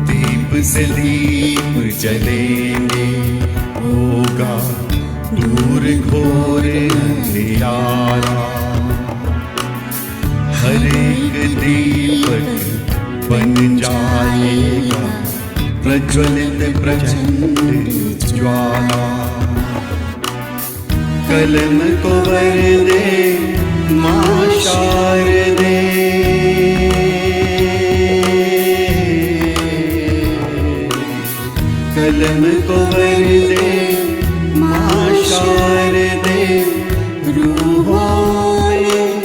दीप से दीप जलेंगे, होगा दूर घोर अंधियारा। हर एक दीपक बन जाएगा प्रज्वलित प्रचंड ज्वाला। कलम को वर दे मां शारदे, कलम को वर दे मां शारदे। रूहों में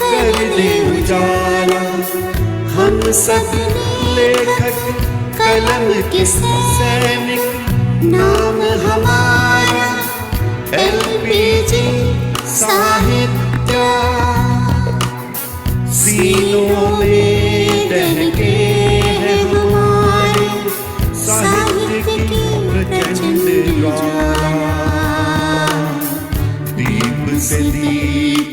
कर दे उजाला, हम सब लेखक कलम के सैनिक। नाम हमारा एलपीजी साहित्य, सीनों में दहके है हमारे साहित्य की प्रचंड ज्वाला। दीप से दीप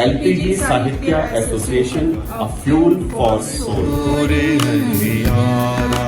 LPG Sahitya Association, a fuel for soul. अंधियारा।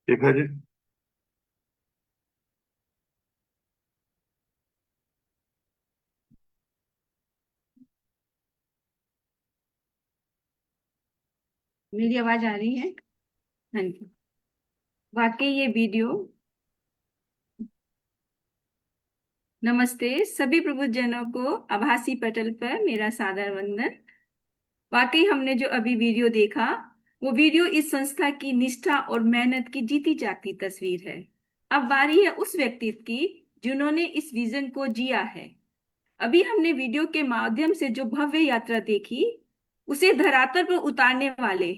ठीक है जी। मेरी आवाज आ रही है? हाँ जी। वाकई ये वीडियो, नमस्ते सभी प्रबुद्धजनों को आभासी पटल पर मेरा सादर वंदन। वाकई हमने जो अभी वीडियो देखा, वो वीडियो इस संस्था की निष्ठा और मेहनत की जीती जागती तस्वीर है। अब बारी है उस व्यक्तित्व की जिन्होंने इस विजन को जिया है। अभी हमने वीडियो के माध्यम से जो भव्य यात्रा देखी, उसे धरातल पर उतारने वाले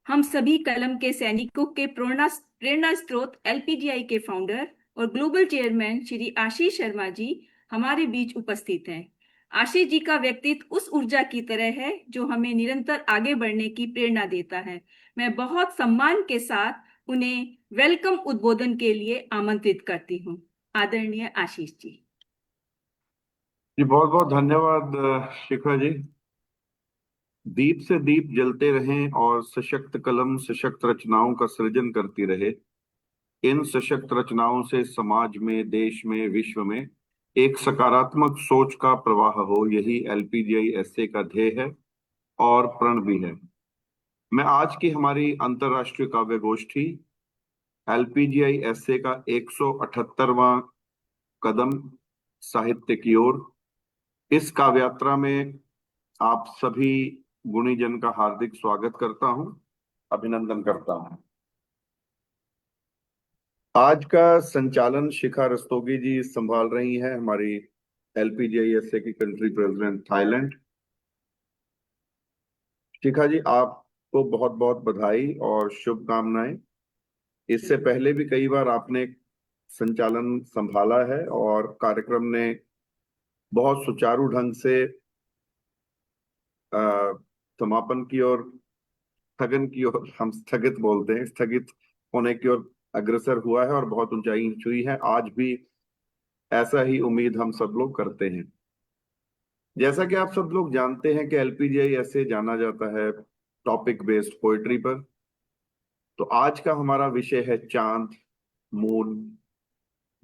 हम सभी कलम के सैनिकों के प्रेरणा स्रोत एलपीजीआई के फाउंडर और ग्लोबल चेयरमैन श्री आशीष शर्मा जी हमारे बीच उपस्थित हैं। आशीष जी का व्यक्तित्व उस ऊर्जा की तरह है जो हमें निरंतर आगे बढ़ने की प्रेरणा देता है। मैं बहुत सम्मान के साथ उन्हें वेलकम उद्बोधन के लिए आमंत्रित करती हूँ। आदरणीय आशीष जी। जी बहुत बहुत धन्यवाद शिखा जी। दीप से दीप जलते रहें और सशक्त कलम सशक्त रचनाओं का सृजन करती रहे। इन सशक्त रचनाओं से समाज में, देश में, विश्व में एक सकारात्मक सोच का प्रवाह हो, यही एलपीजीआई एसए का ध्येय है और प्रण भी है। मैं आज की हमारी अंतर्राष्ट्रीय काव्य गोष्ठी एलपीजीआई एसए का 178वां कदम साहित्य की ओर, इस काव्यात्रा में आप सभी गुणीजन का हार्दिक स्वागत करता हूं, अभिनंदन करता हूं। आज का संचालन शिखा रस्तोगी जी संभाल रही हैं, हमारी एलपीजीआईएसए की कंट्री प्रेसिडेंट थाईलैंड। शिखा जी, आपको बहुत बहुत बधाई और शुभकामनाएं। इससे पहले भी कई बार आपने संचालन संभाला है और कार्यक्रम ने बहुत सुचारू ढंग से समापन की ओर, स्थगन की ओर, हम स्थगित बोलते हैं, स्थगित होने की ओर अग्रसर हुआ है और बहुत ऊंचाई छुई है। आज भी ऐसा ही उम्मीद हम सब लोग करते हैं। जैसा कि आप सब लोग जानते हैं कि एलपीजीआई ऐसे जाना जाता है टॉपिक बेस्ड पोएट्री पर। तो आज का हमारा विषय है चांद, मून।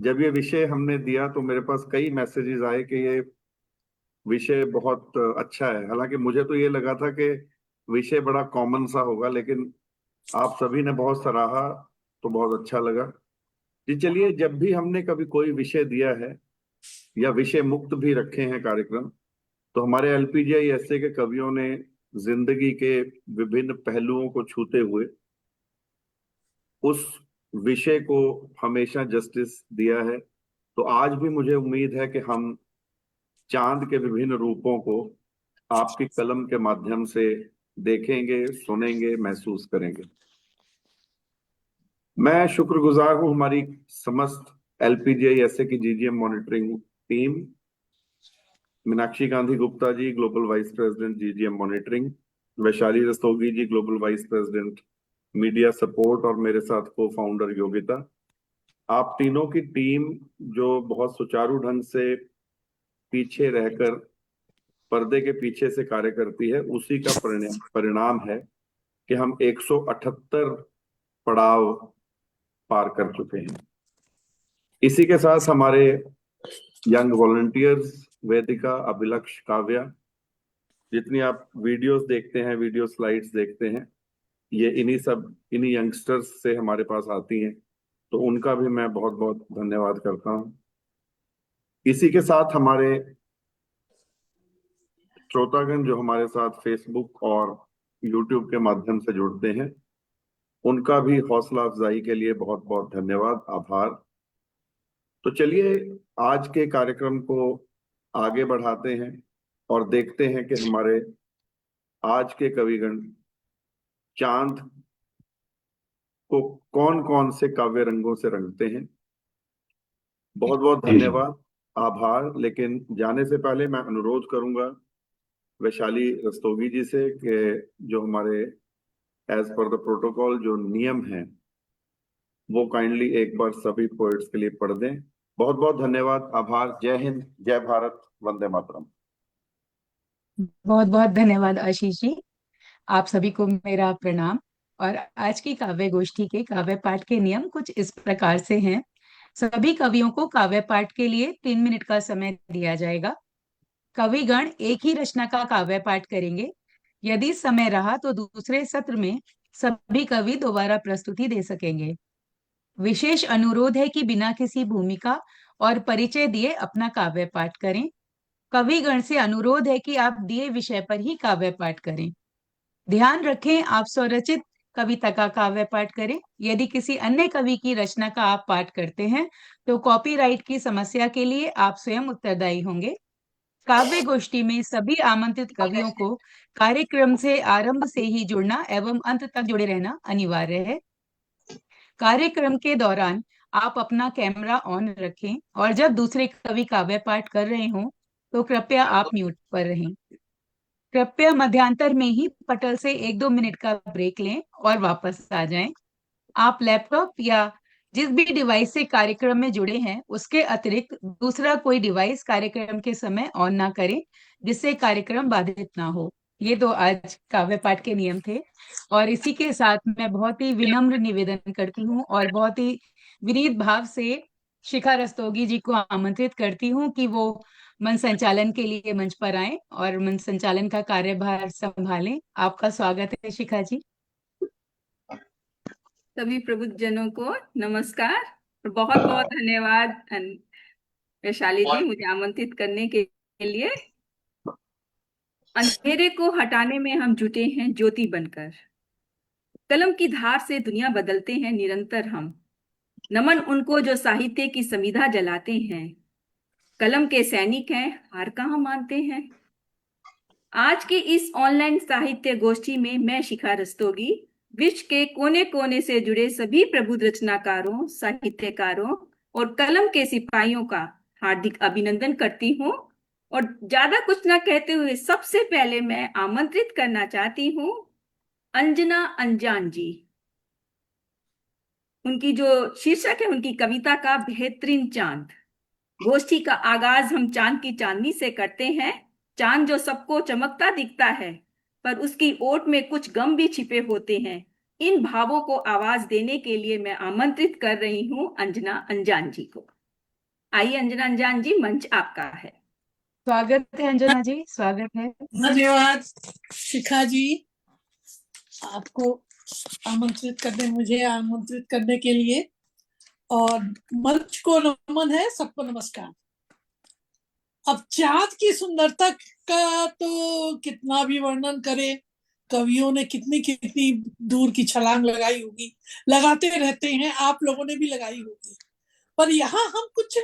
जब ये विषय हमने दिया तो मेरे पास कई मैसेजेस आए कि ये विषय बहुत अच्छा है। हालांकि मुझे तो ये लगा था कि विषय बड़ा कॉमन सा होगा, लेकिन आप सभी ने बहुत सराहा तो बहुत अच्छा लगा। जी चलिए, जब भी हमने कभी कोई विषय दिया है या विषय मुक्त भी रखे हैं कार्यक्रम, तो हमारे एलपीजीआई ऐसे के कवियों ने जिंदगी के विभिन्न पहलुओं को छूते हुए उस विषय को हमेशा जस्टिस दिया है। तो आज भी मुझे उम्मीद है कि हम चांद के विभिन्न रूपों को आपकी कलम के माध्यम से देखेंगे, सुनेंगे, महसूस करेंगे। मैं शुक्रगुजार हूं हमारी समस्त एलपीजीआई ऐसे की GGM monitoring team, Meenakshi Gandhi Gupta ji global vice president GGM monitoring, Vaishali Rastogi ji global vice president media support, और मेरे साथ को फाउंडर योगिता। आप तीनों की टीम जो बहुत सुचारू ढंग से पीछे रहकर पर्दे के पीछे से कार्य करती है, उसी का परिणाम है कि हम 178 पड़ाव पार कर चुके हैं। इसी के साथ हमारे यंग वॉलंटियर्स वेदिका, अभिलक्ष, काव्या, जितनी आप वीडियोस देखते हैं, वीडियो स्लाइड्स देखते हैं, ये इन्हीं यंगस्टर्स से हमारे पास आती हैं। तो उनका भी मैं बहुत बहुत धन्यवाद करता हूं। इसी के साथ हमारे श्रोतागण जो हमारे साथ फेसबुक और यूट्यूब के माध्यम से जुड़ते हैं, उनका भी हौसला अफजाई के लिए बहुत बहुत धन्यवाद, आभार। तो चलिए आज के कार्यक्रम को आगे बढ़ाते हैं और देखते हैं कि हमारे आज के कविगण चांद को कौन कौन से काव्य रंगों से रंगते हैं। बहुत बहुत धन्यवाद, आभार। लेकिन जाने से पहले मैं अनुरोध करूंगा वैशाली रस्तोगी जी से कि जो हमारे एज पर द प्रोटोकॉल जो नियम है वो काइंडली एक बार सभी पोएट्स के लिए पढ़ दें। बहुत बहुत धन्यवाद, आभार। जय हिंद, जय भारत, वंदे मातरम। बहुत बहुत धन्यवाद आशीष जी। आप सभी को मेरा प्रणाम। और आज की काव्य गोष्ठी के काव्य पाठ के नियम कुछ इस प्रकार से हैं। सभी कवियों को काव्य पाठ के लिए 3 मिनट का समय दिया जाएगा। कविगण एक ही रचना का काव्य पाठ करेंगे। यदि समय रहा तो दूसरे सत्र में सभी कवि दोबारा प्रस्तुति दे सकेंगे। विशेष अनुरोध है कि बिना किसी भूमिका और परिचय दिए अपना काव्य पाठ करें। कविगण से अनुरोध है कि आप दिए विषय पर ही काव्य पाठ करें। ध्यान रखें, आप स्वरचित कविता का काव्य पाठ करें। यदि किसी अन्य कवि की रचना का आप पाठ करते हैं तो कॉपीराइट की समस्या के लिए आप स्वयं उत्तरदायी होंगे। काव्य गोष्ठी में सभी आमंत्रित कवियों को कार्यक्रम से आरंभ से ही जुड़ना एवं अंत तक जुड़े रहना अनिवार्य है। कार्यक्रम के दौरान आप अपना कैमरा ऑन रखें और जब दूसरे कवि काव्य पाठ कर रहे हों तो कृपया आप म्यूट पर रहें। कृपया मध्यांतर में ही पटल से 1-2 मिनट का ब्रेक लें और वापस आ जाएं। आप लैपटॉप या जिस भी डिवाइस से कार्यक्रम में जुड़े हैं उसके अतिरिक्त दूसरा कोई डिवाइस कार्यक्रम के समय ऑन ना करें, जिससे कार्यक्रम बाधित ना हो। ये तो आज काव्य पाठ के नियम थे। और इसी के साथ मैं बहुत ही विनम्र निवेदन करती हूँ और बहुत ही विनीत भाव से शिखा रस्तोगी जी को आमंत्रित करती हूँ कि वो मन संचालन के लिए मंच पर आए और मन संचालन का कार्यभार संभालें। आपका स्वागत है शिखा जी। सभी प्रबुद्धजनों को नमस्कार और बहुत बहुत धन्यवाद वैशाली जी मुझे आमंत्रित करने के लिए। अंधेरे को हटाने में हम जुटे हैं ज्योति बनकर। कलम की धार से दुनिया बदलते हैं निरंतर हम। नमन उनको जो साहित्य की समिधा जलाते हैं। कलम के सैनिक हैं, हार कहाँ मानते हैं। आज की इस ऑनलाइन साहित्य गोष्ठी में मैं शिखा रस्तोगी विश्व के कोने कोने से जुड़े सभी प्रबुद्ध रचनाकारों, साहित्यकारों और कलम के सिपाहियों का हार्दिक अभिनंदन करती हूँ। और ज्यादा कुछ ना कहते हुए सबसे पहले मैं आमंत्रित करना चाहती हूँ अंजना अंजान जी। उनकी जो शीर्षक है उनकी कविता का बेहतरीन चांद। गोष्ठी का आगाज हम चांद की चांदनी से करते हैं। चांद जो सबको चमकता दिखता है, पर उसकी ओट में कुछ गम भी छिपे होते हैं। इन भावों को आवाज देने के लिए मैं आमंत्रित कर रही हूँ अंजना अनजान जी को। आइए अंजना अनजान जी, मंच आपका है। स्वागत है अंजना जी, स्वागत है। धन्यवाद शिखा जी, आपको मुझे आमंत्रित करने के लिए, और मंच को नमन है, सबको नमस्कार। अब चाँद की सुंदरता का तो कितना भी वर्णन करे, कवियों ने कितनी कितनी दूर की छलांग लगाई होगी, लगाते रहते हैं, आप लोगों ने भी लगाई होगी, पर यहाँ हम कुछ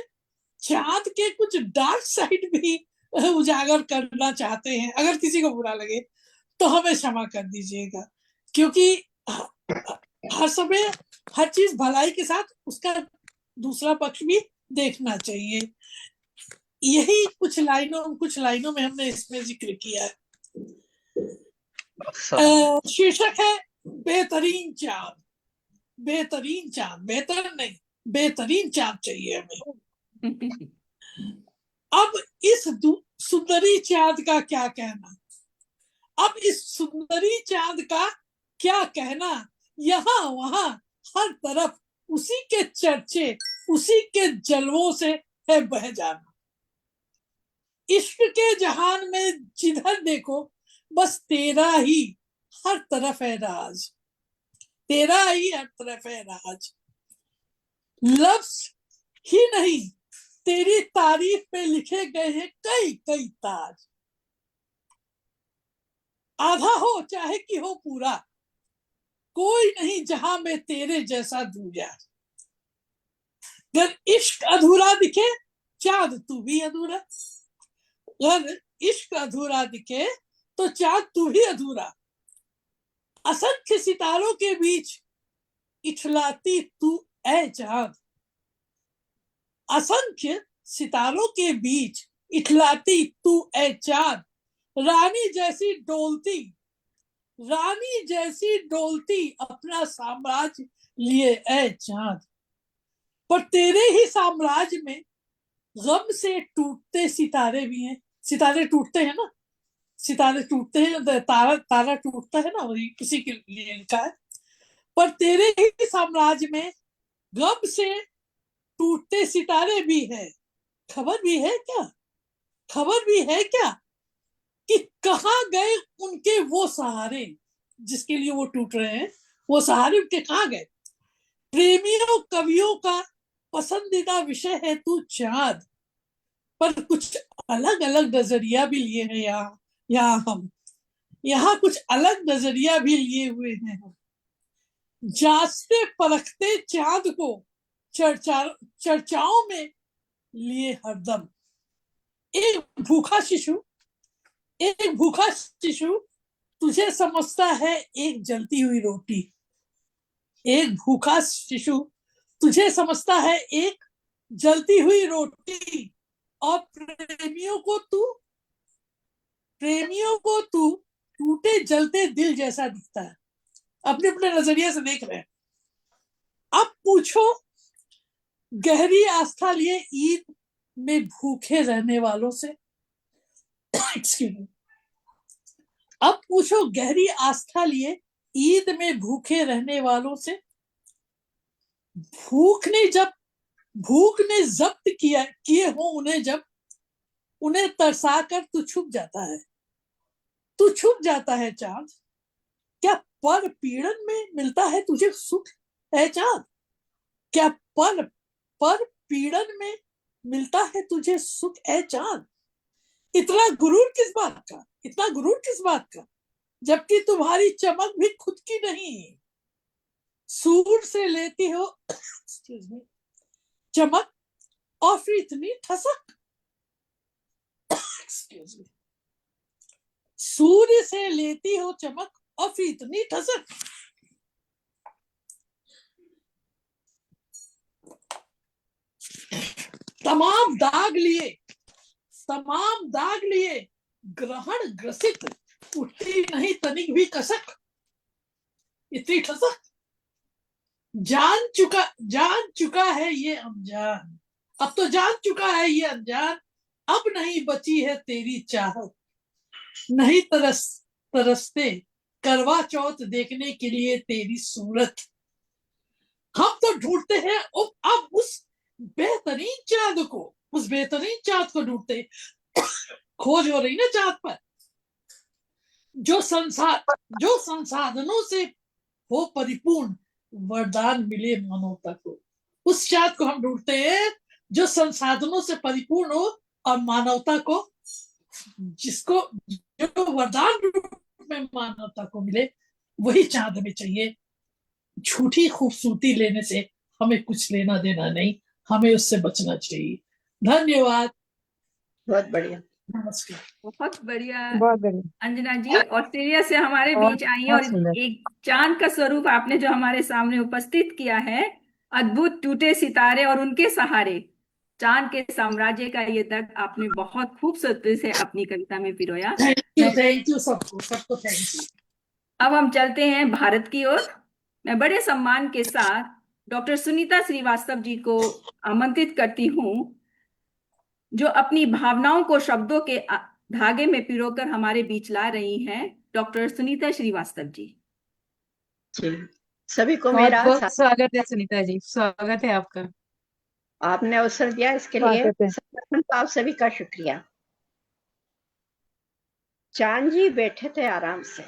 चाँद के कुछ डार्क साइड भी उजागर करना चाहते हैं। अगर किसी को बुरा लगे तो हमें क्षमा कर दीजिएगा, क्योंकि हर समय हर चीज भलाई के साथ उसका दूसरा पक्ष भी देखना चाहिए। यही कुछ लाइनों में हमने इसमें जिक्र किया है। शीर्षक है बेहतरीन चाँद। बेहतरीन चाँद, बेहतर नहीं, बेहतरीन चाँद चाहिए हमें। अब इस सुंदरी चाँद का क्या कहना, अब इस सुंदरी चाँद का क्या कहना, यहाँ वहां हर तरफ उसी के चर्चे, उसी के जलवों से है बह जाना। इश्क के जहान में जिधर देखो बस तेरा ही हर तरफ है राज, तेरा ही हर तरफ है राज। लफ्ज ही नहीं तेरी तारीफ पे लिखे गए हैं कई कई ताज। आधा हो चाहे कि हो पूरा, कोई नहीं जहां में तेरे जैसा दूजा। अगर इश्क अधूरा दिखे चाँद तू भी अधूरा, अगर इश्क अधूरा दिखे तो चाँद तू भी अधूरा। असंख्य सितारों के बीच इठलाती तू ऐ चाँद, असंख्य सितारों के बीच इठलाती तू ऐ चाँद। रानी जैसी डोलती, रानी जैसी डोलती अपना साम्राज्य लिए ऐ चाँद। पर तेरे ही साम्राज्य में गम से टूटते सितारे भी हैं। सितारे टूटते हैं ना, सितारे टूटते हैं, तारा तारा टूटता है ना, वही किसी के लिए लिखा है। पर तेरे ही साम्राज्य में गम से टूटते सितारे भी है। खबर भी है क्या, खबर भी है क्या कि कहाँ गए उनके वो सहारे जिसके लिए वो टूट रहे हैं, वो सहारे उनके कहाँ गए। प्रेमियों कवियों का पसंदीदा विषय है तू चाँद, पर कुछ अलग अलग नजरिया भी लिए हैं यहाँ हम, यहाँ कुछ अलग नजरिया भी लिए हुए हैं हम। जांचते परखते चाँद को चर्चाओं में लिए हरदम। एक भूखा शिशु तुझे समझता है एक जलती हुई रोटी। एक भूखा शिशु तुझे समझता है एक जलती हुई रोटी, और प्रेमियों को तू टूटे जलते दिल जैसा दिखता है। अपने अपने नजरिए से देख रहे हैं। अब पूछो गहरी आस्था लिए ईद में भूखे रहने वालों से, एक्सक्यूज मी, अब पूछो गहरी आस्था लिए ईद में भूखे रहने वालों से। भूख ने जब्त किए हो उन्हें, जब उन्हें तरसा कर तू छुप जाता है, तू छुप जाता है चाँद। क्या पर पीड़न में मिलता है तुझे सुख है चाँद, क्या पर पीड़न में मिलता है तुझे सुख है चाँद। इतना गुरूर किस बात का, इतना गुरूर किस बात का, जबकि तुम्हारी चमक भी खुद की नहीं। सूर से लेती हो चमक और फिर इतनी ठसक, सूर्य से लेती हो चमक और फिर इतनी ठसक। तमाम दाग लिए ग्रहण ग्रसित, उठती नहीं तनिक भी कसक, इतनी ठसक। जान चुका है ये अनजान, अब तो जान चुका है ये अनजान, अब नहीं बची है तेरी चाहत, नहीं तरसते करवा चौथ देखने के लिए तेरी सूरत। हम तो ढूंढते हैं अब उस बेहतरीन चांद को, उस बेहतरीन चांद को ढूंढते हैं। खोज हो रही ना चांद पर, जो संसाधनों से हो परिपूर्ण, वरदान मिले मानवता को। उस चांद को हम ढूंढते हैं जो संसाधनों से परिपूर्ण हो और मानवता को, जिसको जो वरदान रूप में मानवता को मिले, वही चांद हमें चाहिए। झूठी खूबसूरती लेने से हमें कुछ लेना देना नहीं, हमें उससे बचना चाहिए। धन्यवाद, बहुत बढ़िया। नमस्कार। बहुत बढ़िया बहुत बढ़िया, अंजना जी, ऑस्ट्रेलिया से हमारे बहुत बीच आई हैं बहुत और सुंदर। एक चांद का स्वरूप आपने जो हमारे सामने उपस्थित किया है, अद्भुत टूटे सितारे और उनके सहारे चांद के साम्राज्य का ये दर्द आपने बहुत खूबसूरती से अपनी कविता में पिरोया। थैंक यू सबको थैंक यू। अब हम चलते हैं भारत की ओर। मैं बड़े सम्मान के साथ डॉक्टर सुनीता श्रीवास्तव जी को आमंत्रित करती हूँ, जो अपनी भावनाओं को शब्दों के धागे में पिरोकर हमारे बीच ला रही हैं। डॉक्टर सुनीता श्रीवास्तव जी। जी, सभी को बहुत मेरा बहुत स्वागत है सुनीता जी, स्वागत है आपका। आपने अवसर दिया इसके लिए स्वागत है। सर्वप्रथम तो आप सभी का शुक्रिया। चांद जी बैठे थे आराम से,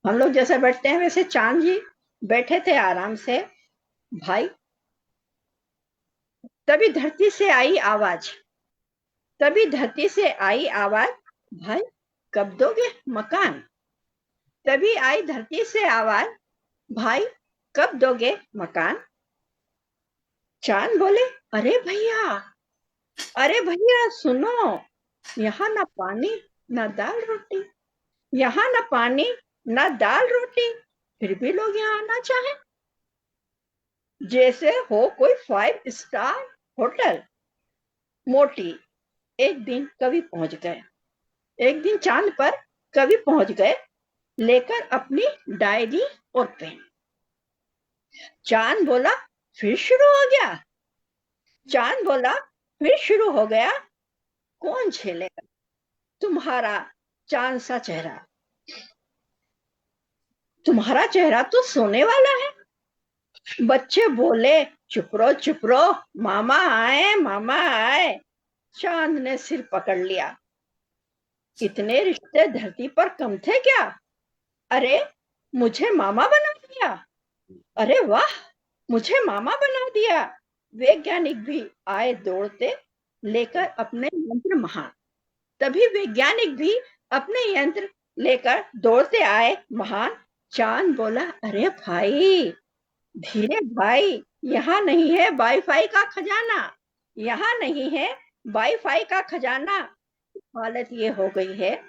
हम लोग जैसे बैठते हैं वैसे चांद जी बैठे थे आराम से। भाई तभी धरती से आई आवाज, तभी धरती से आई आवाज, भाई कब दोगे मकान। तभी आई धरती से आवाज, भाई कब दोगे मकान। चांद बोले, अरे भैया सुनो, यहाँ ना पानी ना दाल रोटी, यहाँ ना पानी ना दाल रोटी, फिर भी लोग यहाँ आना चाहे, जैसे हो कोई 5 स्टार होटल। मोटी एक दिन कवि पहुंच गए, एक दिन चांद पर कवि पहुंच गए, लेकर अपनी डायरी और पेन। चांद बोला फिर शुरू हो गया, चांद बोला फिर शुरू हो गया, कौन झेलेगा तुम्हारा चांद सा चेहरा। तुम्हारा चेहरा तो सोने वाला है। बच्चे बोले चुप रहो मामा आए। चांद ने सिर पकड़ लिया, इतने रिश्ते धरती पर कम थे क्या। अरे मुझे मामा बना दिया, अरे वाह मुझे मामा बना दिया। वैज्ञानिक भी आए दौड़ते, लेकर अपने यंत्र महान। तभी वैज्ञानिक भी अपने यंत्र लेकर दौड़ते आए महान। चांद बोला अरे भाई धीरे भाई, यहाँ नहीं है वाईफाई का खजाना, यहाँ नहीं है वाईफाई का खजाना। हालत ये हो गई है,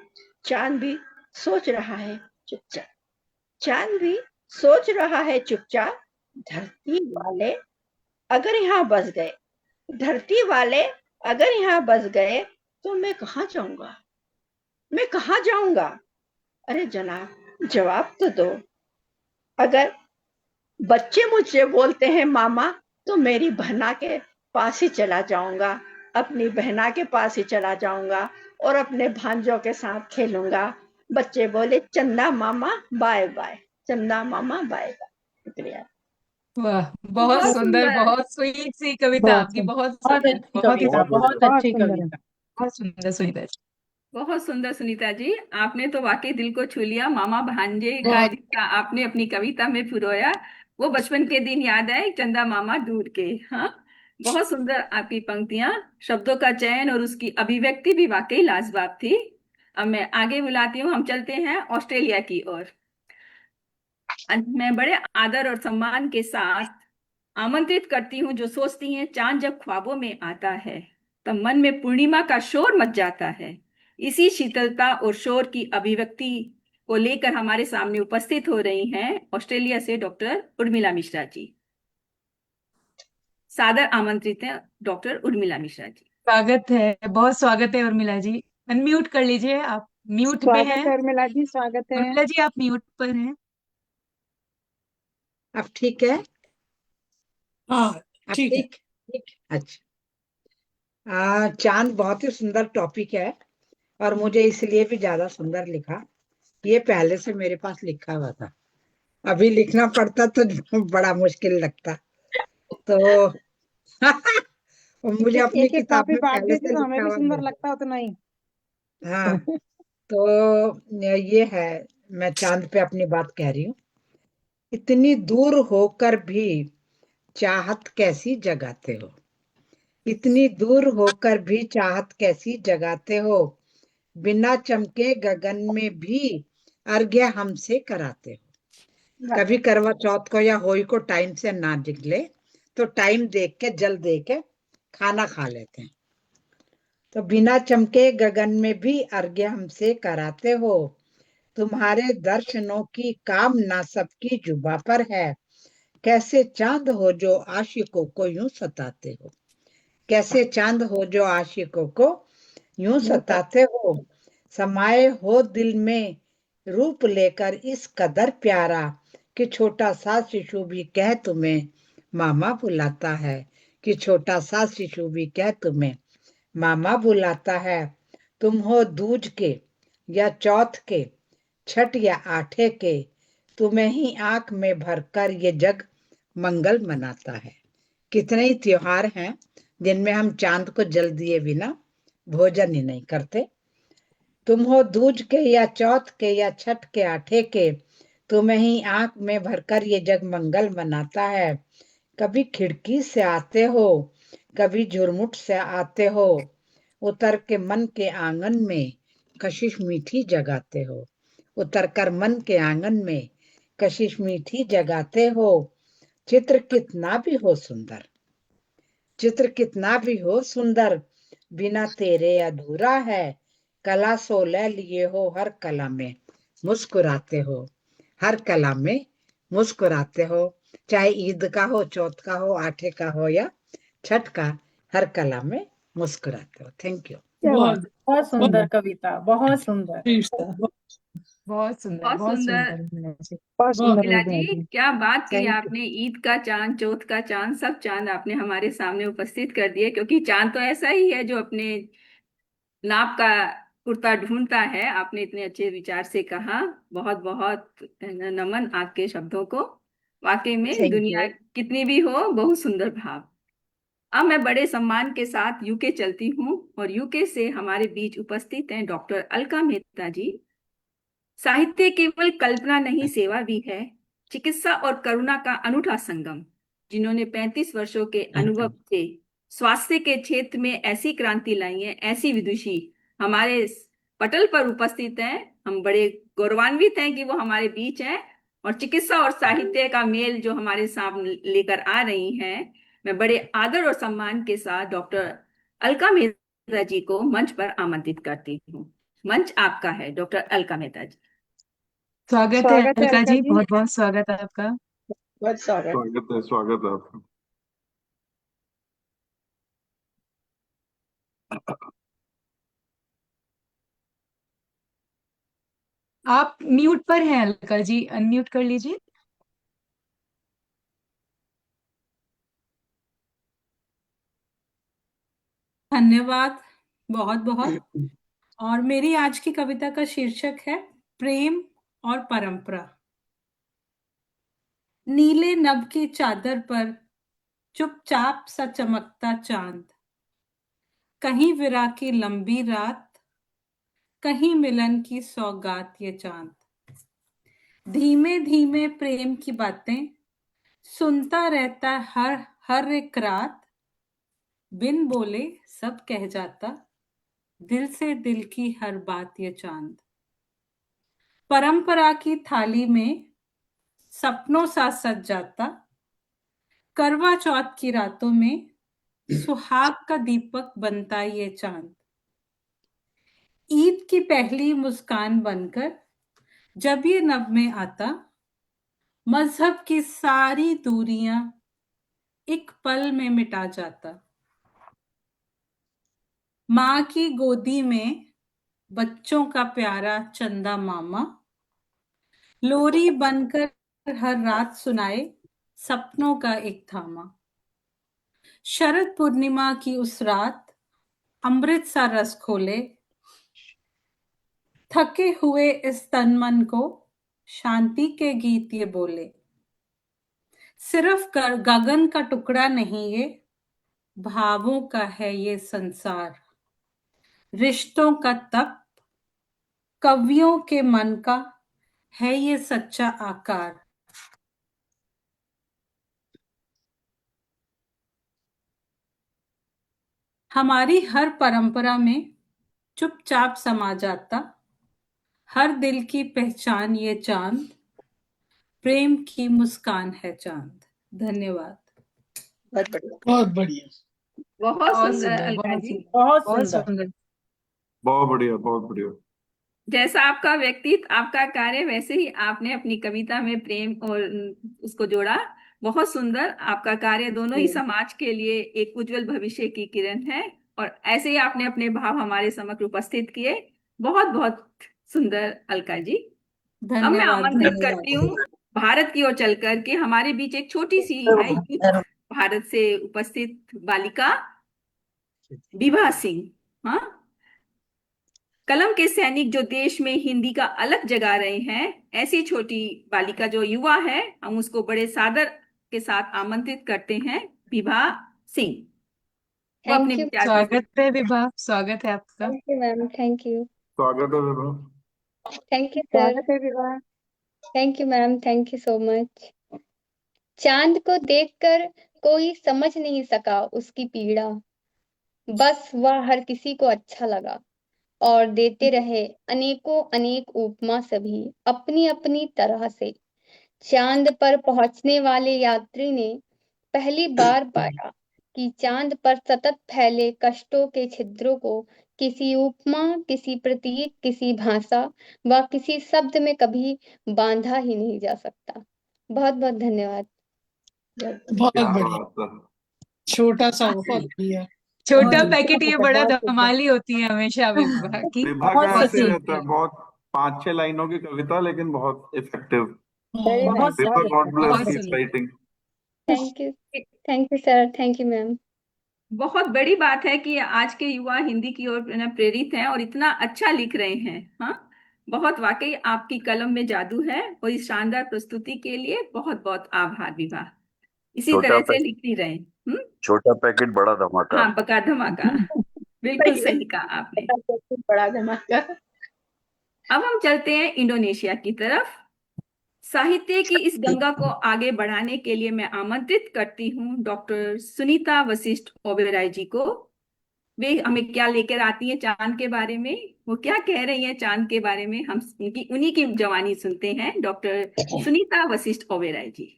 चांद भी सोच रहा है चुपचाप, चांद भी सोच रहा है चुपचाप। धरती वाले अगर यहाँ बस गए, धरती वाले अगर यहाँ बस गए, तो मैं कहाँ जाऊंगा, मैं कहाँ जाऊंगा। अरे जनाब जवाब तो दो। अगर बच्चे मुझसे बोलते हैं मामा, तो मेरी बहना के पास ही चला जाऊंगा, अपनी बहना के पास ही चला जाऊंगा और अपने भांजों के साथ खेलूंगा। बच्चे बोले चंदा मामा बाय बाय, चंदा मामा बाय बाय। शुक्रिया। वाह, बहुत बहुत सुंदर, सुंदर। बहुत स्वीट सी कविता बहुत आपकी, सुंदर। बहुत बहुत सुंदर, अच्छी बहुत कविता, बहुत अच्छी सुंदर है। कविता। बहुत सुंदर सुनीता जी। बहुत सुंदर सुनीता जी, आपने तो वाकई दिल को छू लिया। मामा भांजे का बहुत जिसका आपने अपनी कविता में पिरोया, वो बचपन के दिन याद आए, चंदा मामा दूर के। हाँ, बहुत सुंदर आपकी पंक्तियां, शब्दों का चयन और उसकी अभिव्यक्ति भी वाकई लाजवाब थी। अब मैं आगे बुलाती हूँ, हम चलते हैं ऑस्ट्रेलिया की ओर। मैं बड़े आदर और सम्मान के साथ आमंत्रित करती हूँ, जो सोचती हैं चांद जब ख्वाबों में आता है तब मन में पूर्णिमा का शोर मच जाता है। इसी शीतलता और शोर की अभिव्यक्ति को लेकर हमारे सामने उपस्थित हो रही हैं ऑस्ट्रेलिया से डॉक्टर उर्मिला मिश्रा जी। सादर आमंत्रित हैं डॉक्टर उर्मिला मिश्रा जी। स्वागत है, बहुत स्वागत है उर्मिला जी। अनम्यूट कर लीजिए, आप म्यूट पे स्वागत हैं। है उर्मिला जी, स्वागत है। उर्मिला जी आप म्यूट पर हैं। अब ठीक है? हाँ अब ठीक है। ठीक ठीक अच्छा। चांद बहुत ही सुंदर टॉपिक है और मुझे इसलिए भी ज्यादा सुंदर लिखा, ये पहले से मेरे पास लिखा हुआ था, अभी लिखना पड़ता तो बड़ा मुश्किल लगता। तो मुझे अपनी एक एक किताब कॉपी में बांट पहले देती से तो हमें लिखा भी हुआ सुंदर है। लगता उतना ही। हाँ, तो ये है, मैं चांद पे अपनी बात कह रही हूँ। इतनी दूर होकर भी चाहत कैसी जगाते हो, इतनी दूर होकर भी चाहत कैसी जगाते हो, बिना चमके गगन में भी अर्घ्य हमसे कराते हो। कभी करवा चौथ को या होली को टाइम से ना निकले तो टाइम देख के जल दे के खाना खा लेते हैं। तो बिना चमके गगन में भी अर्घ्य हमसे कराते हो, तुम्हारे दर्शनों की कामना सबकी जुबा पर है, कैसे चांद हो जो आशिकों को यूं सताते हो, कैसे चांद हो जो आशिकों को यूं सताते हो, समाये हो दिल में रूप लेकर इस कदर प्यारा कि छोटा सा शिशु भी कह तुम्हें मामा बुलाता है, कि छोटा सा शिशु भी कह तुम्हें मामा बुलाता है। तुम हो दूज के या चौथ के, छठ या आठे के, तुम्हें ही आंख में भरकर ये जग मंगल मनाता है। कितने ही त्योहार हैं जिनमें हम चांद को जल दिए बिना भोजन ही नहीं करते। तुम हो दूज के या चौथ के या छठ के आठे के, तुम्हें ही आंख में भरकर ये जग मंगल मनाता है। कभी खिड़की से आते हो, कभी झुरमुट से आते हो, उतर के मन के आंगन में कशिश मीठी जगाते हो, उतर कर मन के आंगन में कशिश मीठी जगाते हो। चित्र कितना भी हो सुंदर, चित्र कितना भी हो सुंदर, बिना तेरे अधूरा है, कला सोलह लिए हो हर कला में मुस्कुराते हो, हर कला में मुस्कुराते हो, चाहे ईद का हो, चौथ का हो, आठे का हो या छठ का, हर कला में मुस्कुराते हो। Thank you. क्या बात, बहुत बहुत बहुत सुंदर कविता, बहुत सुंदर। ठीक था, बहुत सुंदर, बहुत बहुत सुंदर। सुंदर मीना जी। बहुत बहुत सुंदर शीला विद्या जी, जी। क्या बात की थैंक यू। आपने, ईद का चांद, चौथ का चांद, सब चांद आपने हमारे सामने उपस्थित कर दिए, क्योंकि चांद तो ऐसा ही है जो अपने नाप का कुर्ता ढूंढता है। आपने इतने अच्छे विचार से कहा, बहुत बहुत नमन आपके शब्दों को। वाकई में थैंक दुनिया यू। कितनी भी हो, बहुत सुंदर भाव। अब मैं बड़े सम्मान के साथ यूके चलती हूँ और यूके से हमारे बीच उपस्थित हैं डॉक्टर अलका मेहता जी। साहित्य केवल कल्पना नहीं, सेवा भी है, चिकित्सा और करुणा का अनूठा संगम, जिन्होंने 35 वर्षों के अनुभव से स्वास्थ्य के क्षेत्र में ऐसी क्रांति लाई है, ऐसी विदुषी हमारे पटल पर उपस्थित हैं। हम बड़े गौरवान्वित हैं कि वो हमारे बीच हैं और चिकित्सा और साहित्य का मेल जो हमारे सामने लेकर आ रही हैं। मैं बड़े आदर और सम्मान के साथ डॉक्टर अलका मेहता जी को मंच पर आमंत्रित करती हूँ। मंच आपका है डॉक्टर अलका मेहता जी। स्वागत है स्वागत है अलका अलका जी, जी। बहुत बहुत स्वागत है आपका। बहुत स्वागत। स्वागत है आपका। आप म्यूट पर हैं अलका जी, अनम्यूट कर लीजिए। धन्यवाद, बहुत बहुत। और मेरी आज की कविता का शीर्षक है प्रेम और परंपरा। नीले नभ की चादर पर चुपचाप सा चमकता चांद, कहीं विरह की लंबी रात, कहीं मिलन की सौगात ये चांद। धीमे धीमे प्रेम की बातें सुनता रहता हर हर एक रात, बिन बोले सब कह जाता दिल से दिल की हर बात ये चांद। परंपरा की थाली में सपनों सा सज जाता, करवा चौथ की रातों में सुहाग का दीपक बनता ये चांद। ईद की पहली मुस्कान बनकर जब ये नभ में आता, मजहब की सारी दूरियां एक पल में मिटा जाता। माँ की गोदी में बच्चों का प्यारा चंदा मामा लोरी बनकर हर रात सुनाए सपनों का एक थामा। शरद पूर्णिमा की उस रात अमृत सा रस खोले, थके हुए इस तन मन को शांति के गीत ये बोले। सिर्फ गगन का टुकड़ा नहीं ये, भावों का है ये संसार। रिश्तों का तप, कवियों के मन का है ये सच्चा आकार। हमारी हर परंपरा में चुपचाप समा जाता हर दिल की पहचान ये चांद, प्रेम की मुस्कान है चांद। धन्यवाद। बहुत बढ़िया। बहुत बढ़िया। बहुत बहुत सुंदर सुंदर, अलका बहुत जी। सुंदर, बहुत बहुत सुंदर। सुंदर। बहुत बढ़िया, बहुत बढ़िया। जैसा आपका व्यक्तित्व, आपका कार्य, वैसे ही आपने अपनी कविता में प्रेम और उसको जोड़ा। बहुत सुंदर आपका कार्य, दोनों ही समाज के लिए एक उज्जवल भविष्य की किरण है। और ऐसे ही आपने अपने भाव हमारे समक्ष उपस्थित किए। बहुत बहुत सुंदर अलका जी। अब मैं धन्यवाद। आमंत्रित करती हूँ भारत की ओर चल करके, हमारे बीच एक छोटी सी है धन्यवाद। भारत से उपस्थित बालिका विभा सिंह। हाँ, कलम के सैनिक जो देश में हिंदी का अलग जगा रहे हैं, ऐसी छोटी बालिका जो युवा है, हम उसको बड़े सादर के साथ आमंत्रित करते हैं। विभा सिंह, वो अपने थैंक यू। विचार स्वागत है विभा, स्वागत है आपका। Thank you ma'am. Thank you. स्वागत है विभा। Thank you sir. है Vibha. Thank you ma'am. Thank you so much. चांद को देखकर कोई समझ नहीं सका उसकी पीड़ा, बस वह हर किसी को अच्छा लगा और देते रहे अनेकों अनेक उपमा सभी अपनी अपनी तरह से। चांद पर पहुंचने वाले यात्री ने पहली बार पाया कि चांद पर सतत फैले कष्टों के छिद्रों को किसी उपमा, किसी प्रतीक, किसी भाषा व किसी शब्द में कभी बांधा ही नहीं जा सकता। बहुत बहुत धन्यवाद। बहुत क्या बढ़िया। बात है। छोटा सा बहुत बढ़िया। छोटा बहुत पैकेट ये सुंदर, बड़ा बहुत सुंदर। धमाल ही होती है हमेशा विभा की। विभा बहुत का ऐसे सटीक। रहता है, बहुत 5-6 लाइनों की कविता, लेकिन बहुत इफेक्टिव। वेरी बहुत नाइस। विभा, गॉड ब्लेस बहुत कीप सुंदर। Writing. Thank you sir. Thank you ma'am. बहुत बड़ी बात है कि आज के युवा हिंदी की ओर प्रेरित हैं और इतना अच्छा लिख रहे हैं। हाँ, बहुत वाकई आपकी कलम में जादू है। और इस शानदार प्रस्तुति के लिए बहुत बहुत आभार विभा। इसी तरह से लिखती रहे। छोटा पैकेट बड़ा धमाका। हाँ, बका धमाका। बिल्कुल सही कहा आपने। बड़ा धमाका। अब हम चलते हैं इंडोनेशिया की तरफ। साहित्य की इस गंगा को आगे बढ़ाने के लिए मैं आमंत्रित करती हूँ डॉक्टर सुनीता वशिष्ठ ओबेरॉय जी को। वे हमें क्या लेकर आती हैं चांद के बारे में, वो क्या कह रही हैं चांद के बारे में, हम उन्हीं की जवानी सुनते हैं। डॉक्टर सुनीता वशिष्ठ ओबेरॉय जी।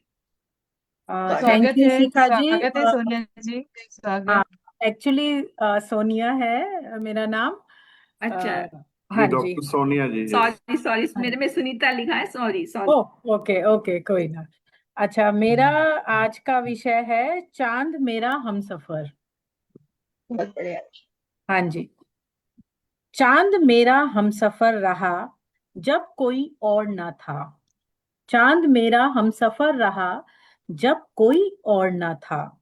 स्वागत है, शिखा जी। स्वागत है सोनिया जी, स्वागत। हाँ, एक्चुअली सोनिया है मेरा नाम। अच्छा, जी, हाँ जी। डॉक्टर सोनिया जी। सॉरी सॉरी, मेरे में सुनीता लिखा है, सॉरी सॉरी। ओके ओके, कोई ना। अच्छा, मेरा आज का विषय है चांद मेरा हमसफर। बहुत बढ़िया। हाँ जी। चांद मेरा हमसफर रहा जब कोई और ना था। चांद मेरा हमसफर रहा जब कोई और ना था।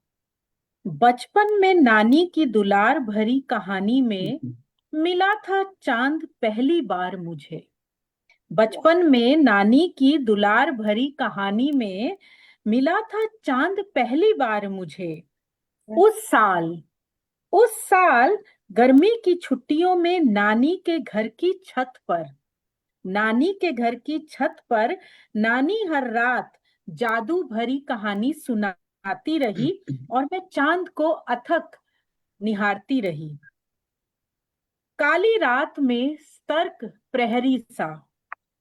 बचपन में नानी की दुलार भरी कहानी में मिला था चांद पहली बार मुझे। बचपन में नानी की दुलार भरी कहानी में मिला था चांद पहली बार मुझे। उस साल गर्मी की छुट्टियों में नानी के घर की छत पर नानी हर रात जादू भरी कहानी सुनाती रही और मैं चांद को अथक निहारती रही। काली रात में सतर्क प्रहरी सा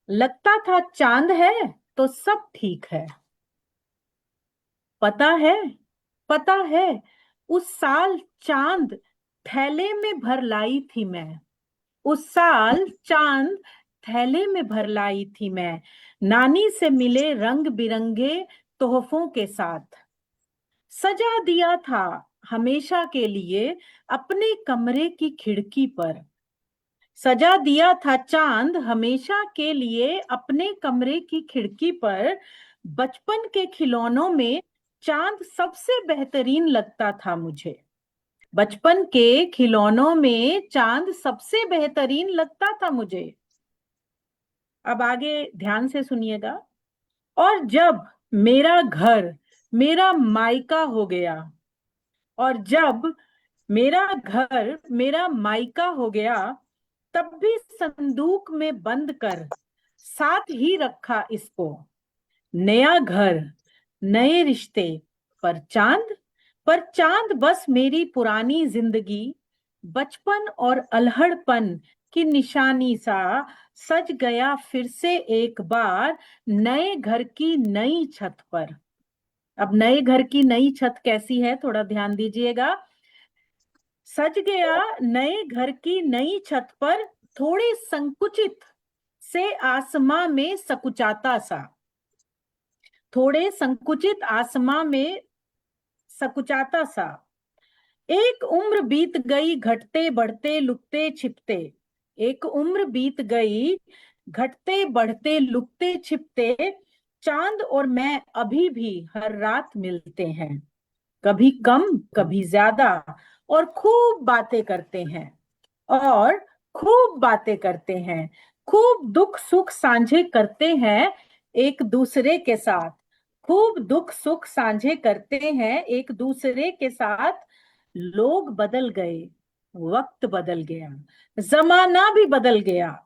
लगता था चांद है तो सब ठीक है। पता है उस साल चांद थैले में भर लाई थी मैं। उस साल चांद थैले में भर लाई थी मैं, नानी से मिले रंग बिरंगे तोहफों के साथ। सजा दिया था हमेशा के लिए अपने कमरे की खिड़की पर। सजा दिया था चांद हमेशा के लिए अपने कमरे की खिड़की पर। बचपन के खिलौनों में चांद सबसे बेहतरीन लगता था मुझे। बचपन के खिलौनों में चांद सबसे बेहतरीन लगता था मुझे। अब आगे ध्यान से सुनिएगा। और जब मेरा घर मेरा मायका हो गया, और जब मेरा घर मेरा मायका हो गया, तब भी संदूक में बंद कर साथ ही रखा इसको। नया घर, नए रिश्ते, पर चांद बस मेरी पुरानी जिंदगी, बचपन और अल्हड़पन की निशानी सा सज गया फिर से एक बार नए घर की नई छत पर। अब नए घर की नई छत कैसी है, थोड़ा ध्यान दीजिएगा। सज गया नए घर की नई छत पर, थोड़ी संकुचित से आसमां में सकुचाता सा। थोड़े संकुचित आसमां में सकुचाता सा। एक उम्र बीत गई घटते बढ़ते लुकते छिपते। एक उम्र बीत गई घटते बढ़ते लुकते छिपते। चांद और मैं अभी भी हर रात मिलते हैं, कभी कम कभी ज्यादा, और खूब बातें करते हैं। और खूब बातें करते हैं, खूब दुख सुख साझे करते हैं एक दूसरे के साथ। खूब दुख सुख साझे करते हैं एक दूसरे के साथ। लोग बदल गए, वक्त बदल गया, जमाना भी बदल गया।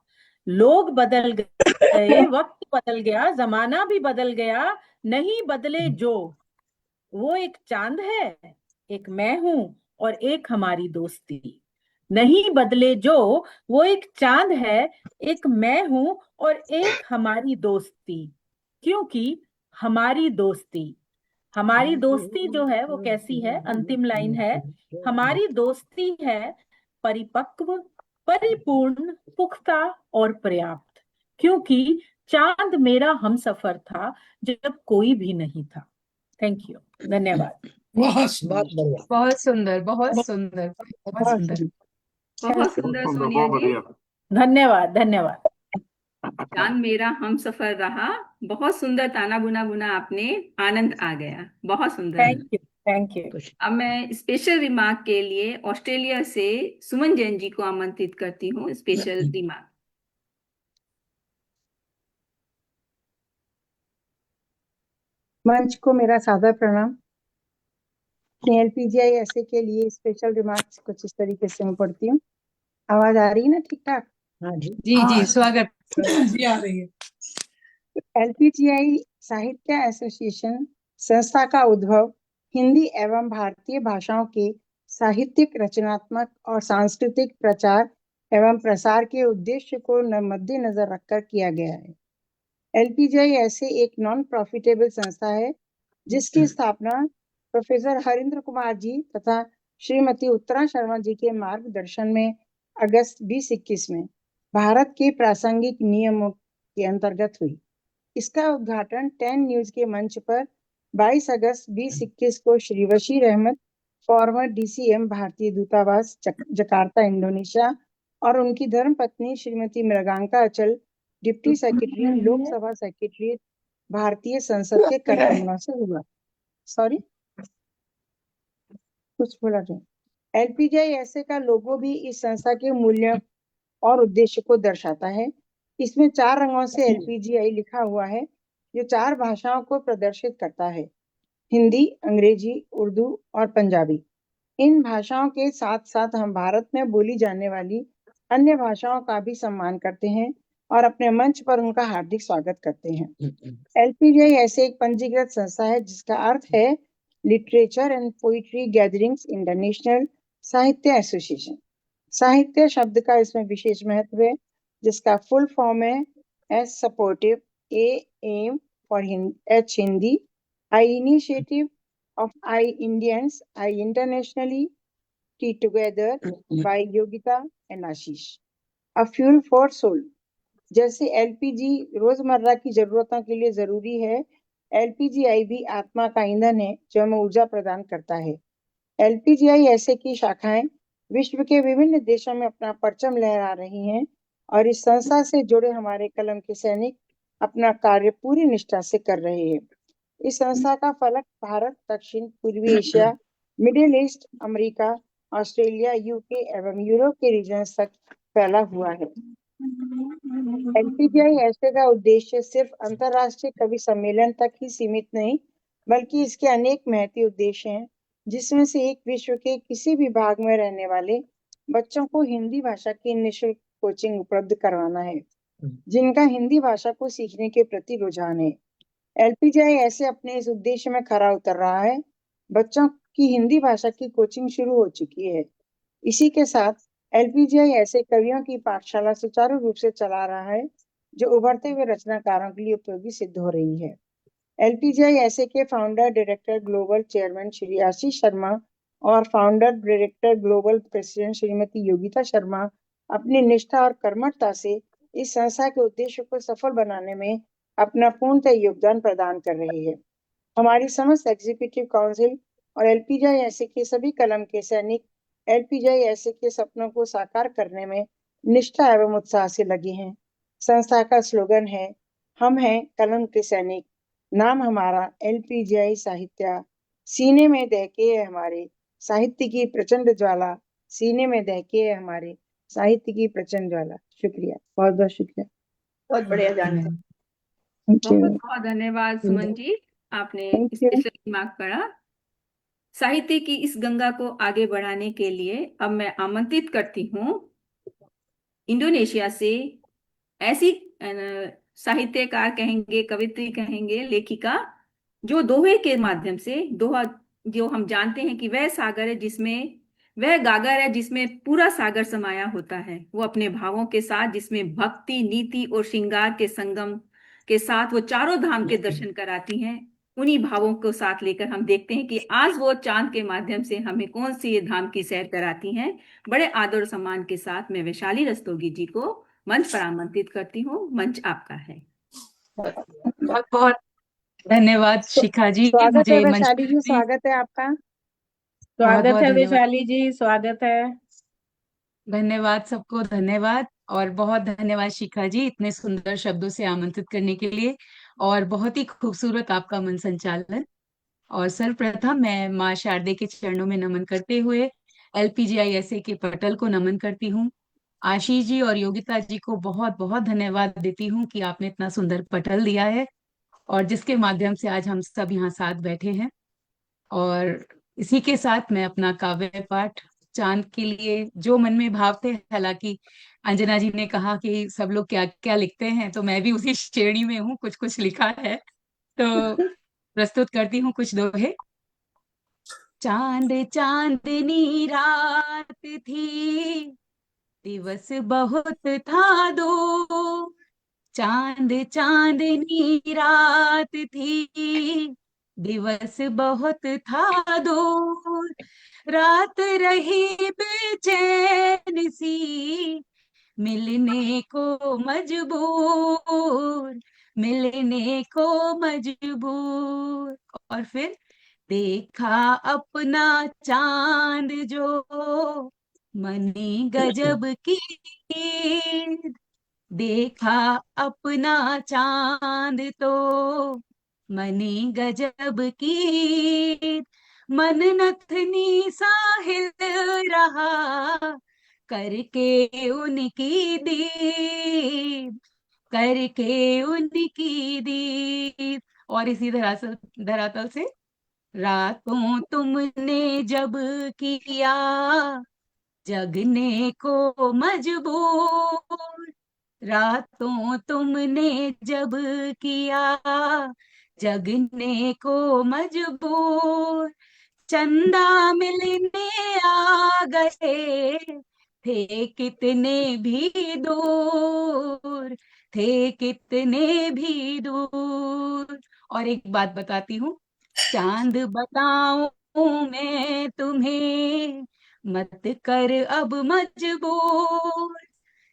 लोग बदल गए, वक्त बदल गया, जमाना भी बदल गया। नहीं बदले जो वो एक चांद है, एक मैं हूं और एक हमारी दोस्ती। नहीं बदले जो वो एक चांद है, एक मैं हूं और एक हमारी दोस्ती। क्योंकि हमारी दोस्ती जो है वो कैसी है, अंतिम लाइन है, हमारी दोस्ती है परिपक्व, परिपूर्ण, पुख्ता और पर्याप्त। क्योंकि चांद मेरा हमसफर था जब कोई भी नहीं था। थैंक यू, धन्यवाद। बहुत बहुत बढ़िया। बहुत सुंदर, बहुत सुंदर, बहुत सुंदर। बहुत सुंदर सोनिया बहुत जी। बढ़िया। धन्यवाद धन्यवाद। चांद मेरा हम सफर रहा, बहुत सुंदर ताना बुना बुना आपने, आनंद आ गया, बहुत सुंदर। Thank you, thank you. अब मैं स्पेशल रिमार्क के लिए ऑस्ट्रेलिया से सुमन जैन जी को आमंत्रित करती हूँ। Special remark. मंच को मेरा सादर प्रणाम। एलपीजीआई ऐसे के लिए स्पेशल रिमार्क्स कुछ इस तरीके से मैं पढ़ती हूँ। आवाज आ रही है ना ठीक ठाक? हाँ जी जी जी, स्वागत। जी आ रही है। एलपीजीआई साहित्य एसोसिएशन संस्था का उद्भव हिंदी एवं भारतीय भाषाओं के साहित्यिक, रचनात्मक और सांस्कृतिक प्रचार एवं प्रसार के उद्देश्य को मद्देनजर रखकर किया गया है। एलपीजीआई ऐसे एक नॉन प्रॉफिटेबल संस्था है जिसकी स्थापना प्रोफेसर हरिंद्र कुमार जी तथा श्रीमती उत्तरा शर्मा जी के मार्गदर्शन में अगस्त 2021 में भारत के प्रासंगिक नियमों के अंतर्गत हुई। इसका उद्घाटन 10 न्यूज के मंच पर 22 अगस्त 2021 को श्री बशीर अहमद, फॉर्मर डीसीएम भारतीय दूतावास जकार्ता इंडोनेशिया, और उनकी धर्मपत्नी श्रीमती मृगांका अचल, डिप्टी सेक्रेटरी लोकसभा सेक्रेटरी भारतीय संसद के करकमलों से हुआ। सॉरी, कुछ बोला नहीं। एलपीजीआई ऐसे का लोगो भी इस संस्था के मूल्य और उद्देश्य को दर्शाता है। इसमें 4 रंगों से एलपीजीआई लिखा हुआ है जो 4 भाषाओं को प्रदर्शित करता है, हिंदी, अंग्रेजी, उर्दू और पंजाबी। इन भाषाओं के साथ साथ हम भारत में बोली जाने वाली अन्य भाषाओं का भी सम्मान करते हैं और अपने मंच पर उनका हार्दिक स्वागत करते हैं। एलपीजीआई ऐसे एक पंजीकृत संस्था है जिसका अर्थ है literature and poetry gatherings international Sahitya association. साहित्य शब्द का इसमें विशेष महत्व है जिसका फुल फॉर्म है S supportive, A M for H Hindi, I initiative of I Indians, I internationally, T together by Yogita and Ashish. A fuel for soul. जैसे एलपीजी रोजमर्रा की जरूरतों के लिए जरूरी है, एलपीजीआई भी आत्मा का ईंधन है जो हमें ऊर्जा प्रदान करता है। एलपीजीआई ऐसे की शाखाएं विश्व के विभिन्न देशों में अपना परचम लहरा रही हैं और इस संस्था से जुड़े हमारे कलम के सैनिक अपना कार्य पूरी निष्ठा से कर रहे हैं। इस संस्था का फलक भारत, दक्षिण पूर्वी Asia, middle east, America, Australia, UK एवं यूरोप के रीजन तक फैला हुआ है। एलपीजीआई ऐसे का उद्देश्य सिर्फ अंतरराष्ट्रीय कवि सम्मेलन तक ही सीमित नहीं, बल्कि इसके अनेक महती उद्देश्य हैं, जिसमें से एक विश्व के किसी भी भाग में रहने वाले बच्चों को हिंदी भाषा की निःशुल्क कोचिंग उपलब्ध करवाना है, जिनका हिंदी भाषा को सीखने के प्रति रुझान है। एलपीजीआई ऐसे अपने इस उद्देश्य में खरा उतर रहा है। बच्चों की हिंदी भाषा की कोचिंग शुरू हो चुकी है। इसी के साथ एलपीजीआई ऐसे कवियों की पाठशाला सुचारू रूप से चला रहा है, जो उभरते हुए रचनाकारों के लिए उपयोगी सिद्ध हो रही है। एलपीजीआई ऐसे के founder director global chairman Shri Ashish Sharma और founder director global president Shrimati Yogita Sharma अपनी निष्ठा और कर्मठता से इस संस्था के उद्देश्य को सफल बनाने में अपना पूर्णतः योगदान प्रदान कर रही है। हमारी समस्त एग्जीक्यूटिव काउंसिल और एलपीजीआई ऐसे के सभी कलम के सैनिक एलपीजीआई ऐसे के सपनों को साकार करने में निष्ठा एवं उत्साह से लगे हैं। संस्था का स्लोगन है, हम हैं कलम के सैनिक, नाम हमारा एलपीजीआई साहित्य, सीने में दहके है हमारे साहित्य की प्रचंड ज्वाला, सीने में दहके है हमारे साहित्य की प्रचंड ज्वाला। शुक्रिया, बहुत बहुत शुक्रिया। बहुत बढ़िया जानकारी। Thank you. बहुत बहुत धन्यवाद सुमन जी, आपने Thank इस you. विषय दिमाग पढ़ा। साहित्य की इस गंगा को आगे बढ़ाने के लिए अब मैं आमंत्रित करती हूँ इंडोनेशिया से ऐसी साहित्यकार कहेंगे, कवित्री कहेंगे, लेखिका, जो दोहे के माध्यम से, दोहा जो हम जानते हैं कि वह सागर है जिसमें, वह गागर है जिसमें पूरा सागर समाया होता है, वो अपने भावों के साथ, जिसमें भक्ति, नीति और श्रृंगार के संगम के साथ वो चारों धाम के दर्शन कराती हैं। उन्हीं भावों को साथ लेकर हम देखते हैं कि आज वो चांद के माध्यम से हमें कौन सी ये धाम की सैर कराती हैं। बड़े आदर और सम्मान के साथ मैं वैशाली रस्तोगी जी को मंच पर आमंत्रित करती हूँ। मंच आपका है। बहुत बहुत धन्यवाद शिखा जी, स्वागत है मुझे मंच वैशाली जी, पर स्वागत है आपका। बहुत स्वागत बहुत है धन्यवाद। वैशाली जी, स्वागत है। धन्यवाद सबको, धन्यवाद और बहुत धन्यवाद शिखा जी, इतने सुंदर शब्दों से आमंत्रित करने के लिए और बहुत ही खूबसूरत आपका मन संचालन। और सर्वप्रथम मैं माँ शारदे के चरणों में नमन करते हुए एलपीजीआईएसए के पटल को नमन करती हूँ। आशीष जी और योगिता जी को बहुत बहुत धन्यवाद देती हूँ कि आपने इतना सुंदर पटल दिया है और जिसके माध्यम से आज हम सब यहाँ साथ बैठे हैं। और इसी के साथ मैं अपना काव्य पाठ चांद के लिए, जो मन में भाव थे, हालांकि अंजना जी ने कहा कि सब लोग क्या क्या लिखते हैं, तो मैं भी उसी श्रेणी में हूँ, कुछ कुछ लिखा है, तो प्रस्तुत करती हूँ कुछ दोहे। चांद चांदनी रात थी, दिवस बहुत था दो, चांद चांदनी रात थी, दिवस बहुत था दो, रात रही बेचैन सी, मिलने को मजबूर, मिलने को मजबूर। और फिर देखा अपना चांद जो, मनी गजब की, देखा अपना चांद तो मनी गजब की, मन नथनी साहिल रहा, करके उनकी दीद, करके उनकी दीद। और इसी धरातल से, रातों तुमने जब किया, जगने को मजबूर, रातों तुमने जब किया, जगने को मजबूर, चंदा मिलने आ गए, थे कितने भी दूर, थे कितने भी दूर। और एक बात बताती हूँ, चांद बताऊं मैं तुम्हें, मत कर अब मजबूर,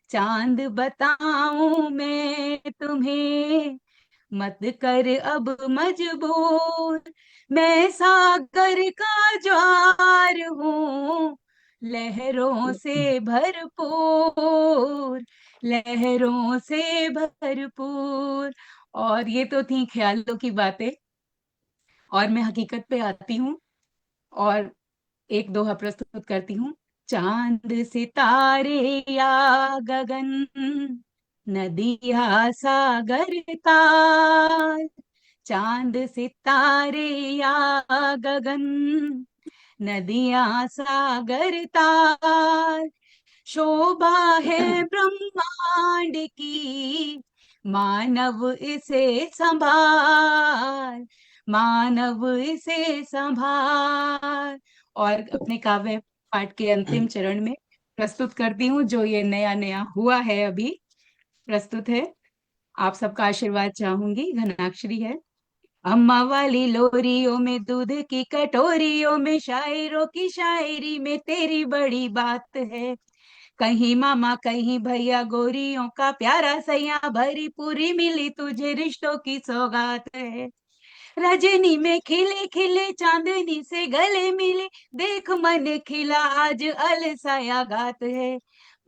चांद बताऊं मैं तुम्हें, मत कर अब मजबूर, मैं सागर का ज्वार हूँ, लहरों से भरपूर, लहरों से भरपूर। और ये तो थी ख्यालों की बातें, और मैं हकीकत पे आती हूँ और एक दोहा प्रस्तुत करती हूँ। चांद सितारे या गगन, नदिया सागर ताल। चांद सितारे या गगन, नदिया सागर ताल। शोभा है ब्रह्मांड की, मानव इसे संभाल, मानव इसे संभाल। और अपने काव्य पाठ के अंतिम चरण में प्रस्तुत करती हूँ, जो ये नया नया हुआ है, अभी प्रस्तुत है। आप सबका आशीर्वाद चाहूंगी। घनाक्षरी है। अम्मा वाली लोरियों में, दूध की कटोरियों में, शायरों की शायरी में तेरी बड़ी बात है। कहीं मामा कहीं भैया, गोरियों का प्यारा सैया, भरी पूरी मिली तुझे रिश्तों की सौगात है। रजनी में खिले खिले चांदनी से गले मिले, देख मन खिला आज अलसाया गात है।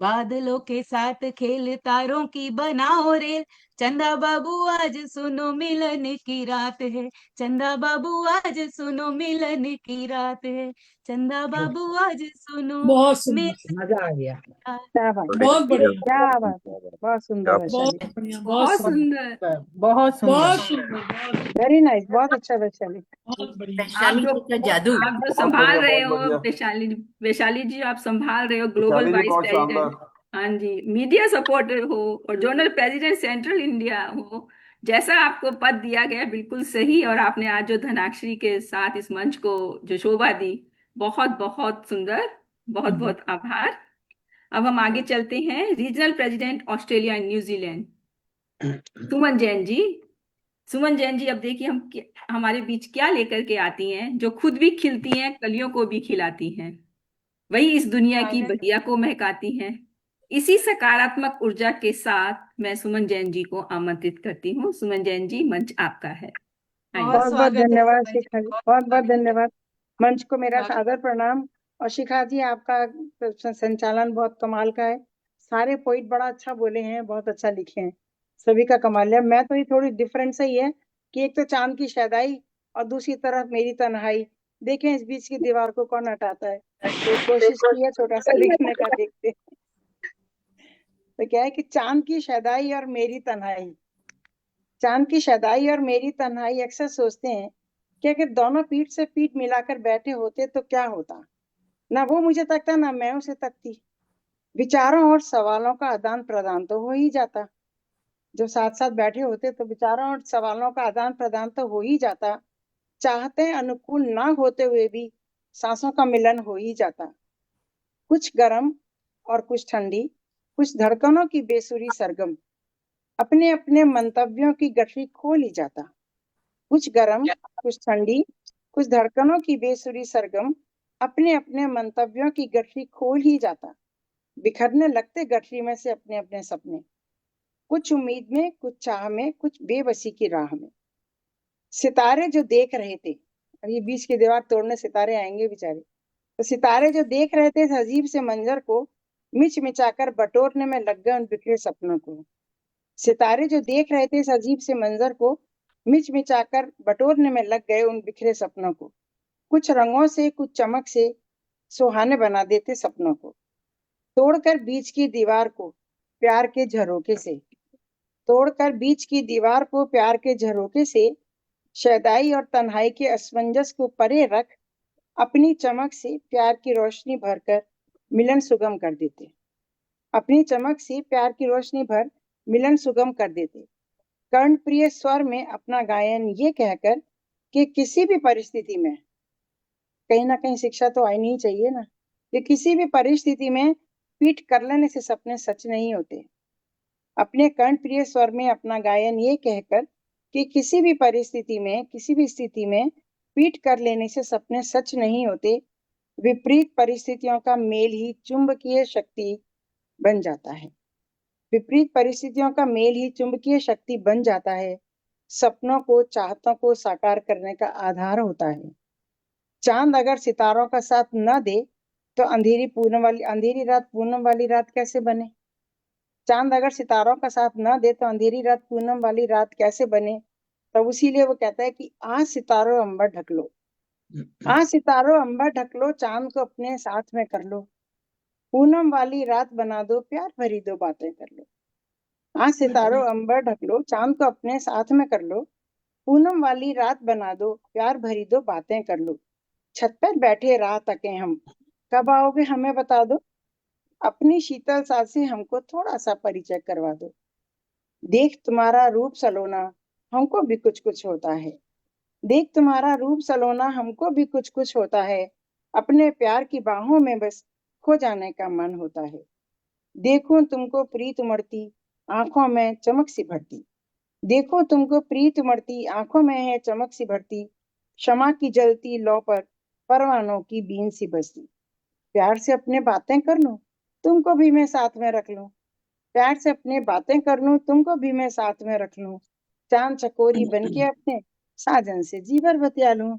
बादलों के साथ खेल तारों की बनाओ रेल, चंदा बाबू आज सुनो मिलन की रात है। चंदा बाबू आज सुनो मिलन की रात है। चंदा बाबू आज सुनो बहुत सुंदर, मजा आ गया। क्या बात है, बहुत बढ़िया, क्या बात है, बहुत सुंदर वैशाली, बहुत बढ़िया, बहुत बहुत सुंदर, सुंदर। बहुत सुंदर। बहुत सुंदर, बहुत वेरी नाइस, बहुत अच्छा वैशाली। बहुत बढ़िया। आप जो जादू। संभाल रहे बहुत हो बढ़िया। वैशाली, वैशाली जी आप संभाल रहे हो ग्लोबल वैशाली जी वाइस बहुत प्रेसिडेंट, शानदार। हाँ जी, मीडिया सपोर्टर हो और जोनल प्रेसिडेंट सेंट्रल इंडिया हो। जैसा आपको पद दिया गया बिल्कुल सही, और आपने आज जो धनाक्षरी के साथ इस मंच को जो शोभा दी, बहुत बहुत सुंदर, बहुत बहुत आभार। अब हम आगे चलते हैं। Regional president Australia and New Zealand, Suman Jain ji. Suman Jain ji, अब देखिए हम हमारे बीच क्या लेकर के आती हैं, जो खुद भी खिलती हैं, कलियों को भी खिलाती हैं, वही इस दुनिया की स्वागत। बगिया को महकाती हैं। इसी सकारात्मक ऊर्जा के साथ मैं सुमन जैन जी को आमंत्रित करती हूँ। सुमन जैन जी, मंच आपका है। आइए। बहुत बहुत बहुत स्वागत है धन्यवाद सुमन जी, शिखा जी, बहुत बहुत बहुत स्वागत है। धन्यवाद। मंच को मेरा स्वागत। सादर प्रणाम। और शिखा जी, आपका संचालन बहुत कमाल का है। सारे पोइट बड़ा अच्छा बोले हैं, बहुत अच्छा लिखे हैं, सभी का कमाल है। मैं तो ये थोड़ी डिफरेंट सही है कि एक तो चांद की शैदाई और दूसरी तरफ मेरी तन्हाई। देखें इस बीच की दीवार को कौन हटाता है। तो कोशिश की है छोटा सा लिखने का, देखते हैं। तो क्या है कि चांद की शैदाई और मेरी तन्हाई, चांद की शदाई और मेरी तन्हाई, अक्सर सोचते हैं कि अगर दोनों पीठ से पीठ मिलाकर बैठे होते तो क्या होता। ना वो मुझे तकता, ना मैं उसे तकती। विचारों और सवालों का आदान प्रदान तो हो ही जाता। जब साथ साथ बैठे होते तो विचारों और सवालों का आदान प्रदान तो हो ही जाता। चाहते अनुकूल ना होते हुए भी सांसों का मिलन हो ही जाता। कुछ गर्म और कुछ ठंडी, कुछ धड़कनों की बेसुरी सरगम, अपने अपने मंतव्यों की गठरी खोल ही जाता। कुछ गर्म, कुछ ठंडी, कुछ धड़कनों की बेसुरी सरगम, अपने अपने मंतव्यों की गठरी खोल ही जाता। बिखरने लगते गठरी में से अपने अपने सपने, कुछ उम्मीद में, कुछ चाह में, कुछ बेबसी की राह में। सितारे जो देख रहे थे, अब ये बीच की दीवार तोड़ने सितारे आएंगे बेचारे, तो सितारे जो देख रहे थे इस अजीब से मंजर को, मिच मिचाकर बटोरने में लग गए उन बिखरे सपनों को। सितारे जो देख रहे थे इस अजीब से मंजर को, मिच मिचाकर बटोरने में लग गए उन बिखरे सपनों को। कुछ रंगों से, कुछ चमक से सुहाने बना देते सपनों को। तोड़कर बीच की दीवार को प्यार के झरोके से, तोड़कर बीच की दीवार को प्यार के झरोके से, शैदाई और तन्हाई के असमंजस को परे रख, अपनी चमक से प्यार की रोशनी भरकर मिलन सुगम कर देते। अपनी चमक से प्यार की रोशनी भर मिलन सुगम कर देते। कर्णप्रिय स्वर में अपना गायन ये कहकर कि किसी भी परिस्थिति में, कहीं ना कहीं शिक्षा तो आनी ही चाहिए ना, कि किसी भी परिस्थिति में पीठ कर लेने से सपने सच नहीं होते। अपने कर्णप्रिय स्वर में अपना गायन ये कहकर कि किसी भी परिस्थिति में, किसी भी स्थिति में पीठ कर लेने से सपने सच नहीं होते। विपरीत परिस्थितियों का मेल ही चुंबकीय शक्ति बन जाता है। विपरीत परिस्थितियों का मेल ही चुंबकीय शक्ति बन जाता है। सपनों को, चाहतों को साकार करने का आधार होता है। चांद अगर सितारों का साथ न दे तो अंधेरी रात पूनम वाली रात कैसे बने। चांद अगर सितारों का साथ ना दे तो अंधेरी रात पूनम वाली रात कैसे बने। तो इसीलिए वो कहता है कि आज सितारों अंबर ढक लो, आज सितारों अंबर ढक लो, चांद को अपने साथ में कर लो, पूनम वाली रात बना दो, प्यार भरी दो बातें कर लो। आज सितारों अंबर ढक लो, चांद को अपने साथ में कर लो, पूनम वाली रात बना दो, प्यार भरी दो बातें कर लो। छत पर बैठे राह तके हम, कब आओगे हमें बता दो, अपनी शीतल साथ से हमको थोड़ा सा परिचय करवा दो। देख तुम्हारा रूप सलोना हमको भी कुछ कुछ होता है, देख तुम्हारा रूप सलोना हमको भी कुछ कुछ होता है, अपने प्यार की बाहों में बस खो जाने का मन होता है। देखो तुमको प्रीत उमड़ती आंखों में चमक सी भरती, देखो तुमको प्रीत उमड़ती आंखों में है चमक सी भरती, क्षमा की जलती लौ पर परवानों की बीन सी बजती। प्यार से अपने बातें कर लूं तुमको भी मैं साथ में रख लूं, प्यार से अपने बातें कर लूं तुमको भी मैं साथ में रख लूं, चांद चकोरी बनके अपने साजन से जी भर बतिया लूं,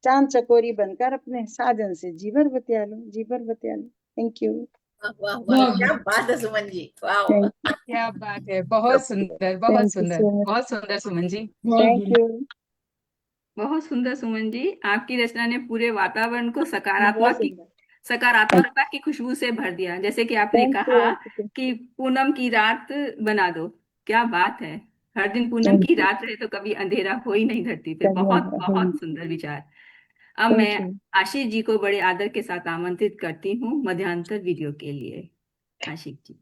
चांद चकोरी बनकर अपने साजन से जी भर बतिया लूं, जी भर बतिया लूं। Thank you. वाह वाह, क्या बात है सुमन जी, वाह। क्या बात है, बहुत सुंदर, बहुत सुंदर, बहुत सुंदर सुमन जी। Thank you. बहुत सुंदर सुमन जी, आपकी रचना ने पूरे वातावरण को बहुत सकारात्मकता की खुशबू से भर दिया। जैसे कि आपने Thank कहा you. कि पूनम की रात बना दो, क्या बात है, हर दिन पूनम की रात रहे तो कभी अंधेरा हो ही नहीं धरती पे। बहुत बहुत सुंदर विचार। अब मैं आशीष जी को बड़े आदर के साथ आमंत्रित करती हूँ मध्यांतर वीडियो के लिए। आशीष जी।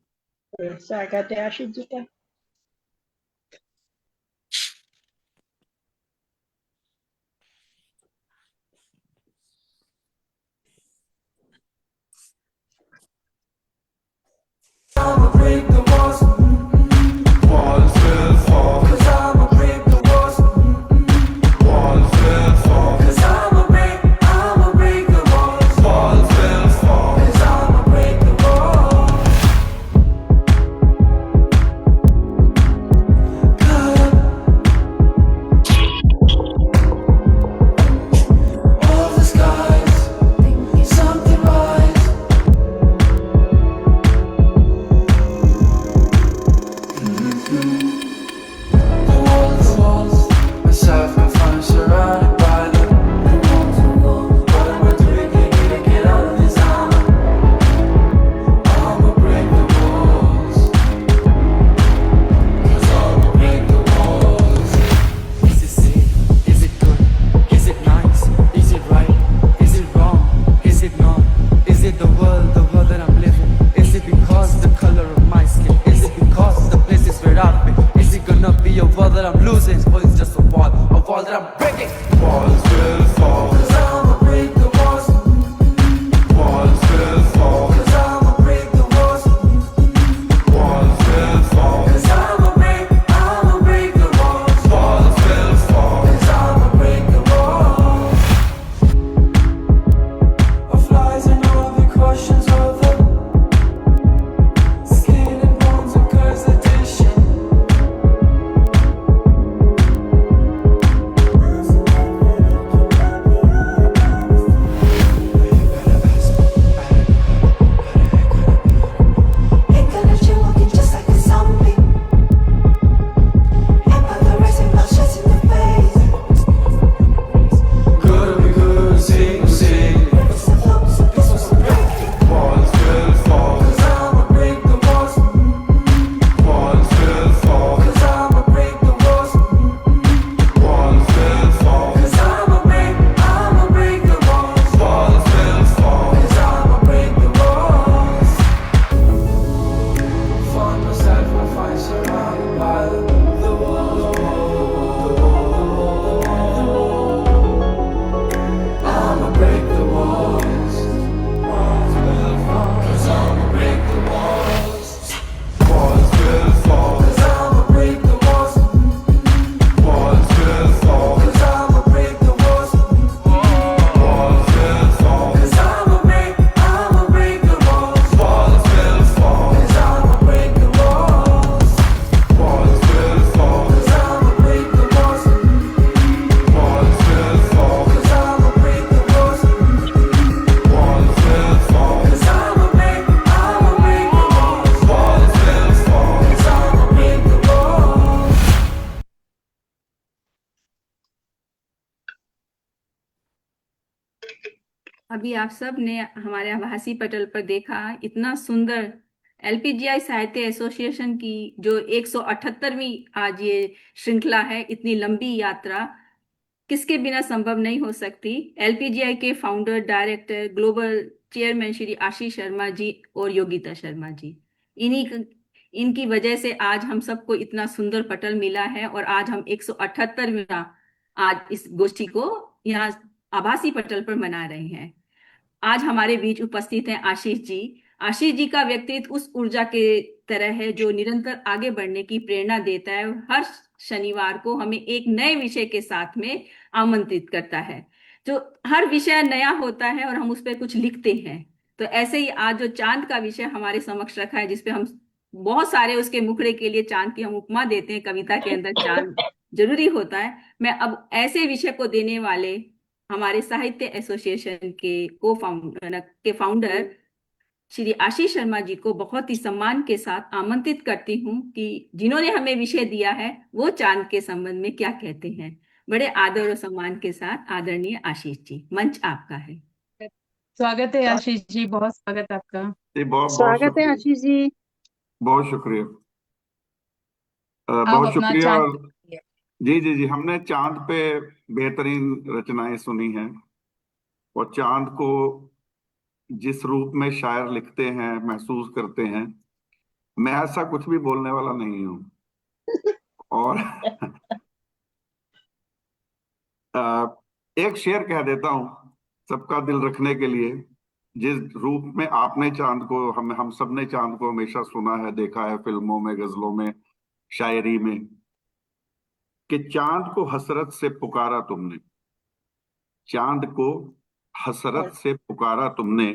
स्वागत है आशीष जी का। अभी आप सब ने हमारे आभासी पटल पर देखा, इतना सुंदर एलपीजीआई साहित्य एसोसिएशन की जो 178वीं आज ये श्रृंखला है, इतनी लंबी यात्रा किसके बिना संभव नहीं हो सकती। एलपीजीआई के founder, director, global chairman Shri Ashish Sharma ji और योगिता शर्मा जी, इनकी वजह से आज हम सबको इतना सुंदर पटल मिला है और आज हम 178वां आज इस गोष्ठी को यहाँ आभासी पटल पर मना रहे हैं। आज हमारे बीच उपस्थित हैं आशीष जी। आशीष जी का व्यक्तित्व उस ऊर्जा के तरह है जो निरंतर आगे बढ़ने की प्रेरणा देता है और हर शनिवार को हमें एक नए विषय के साथ में आमंत्रित करता है। जो हर विषय नया होता है और हम उस पर कुछ लिखते हैं। तो ऐसे ही आज जो चांद का विषय हमारे समक्ष रखा है, जिसपे हम बहुत सारे उसके मुखड़े के लिए चांद की हम उपमा देते हैं, कविता के अंदर चांद जरूरी होता है। मैं अब ऐसे विषय को देने वाले हमारे साहित्य एसोसिएशन के फाउंडर श्री आशीष शर्मा जी को बहुत ही सम्मान के साथ आमंत्रित करती हूँ कि जिन्होंने हमें विषय दिया है वो चांद के संबंध में क्या कहते हैं। बड़े आदर और सम्मान के साथ आदरणीय आशीष जी, मंच आपका है। स्वागत है आशीष जी, बहुत स्वागत आपका। स्वागत है आशीष जी। बहुत शुक्रिया। आप बहुत अपना शुक्रिया। चांद और जी, हमने चांद पे बेहतरीन रचनाएं सुनी हैं और चांद को जिस रूप में शायर लिखते हैं, महसूस करते हैं, मैं ऐसा कुछ भी बोलने वाला नहीं हूँ। और एक शेर कह देता हूँ सबका दिल रखने के लिए। जिस रूप में आपने चांद को, हम सब ने चांद को हमेशा सुना है, देखा है फिल्मों में, गजलों में, शायरी में, कि चांद को हसरत से पुकारा तुमने, चांद को हसरत से पुकारा तुमने,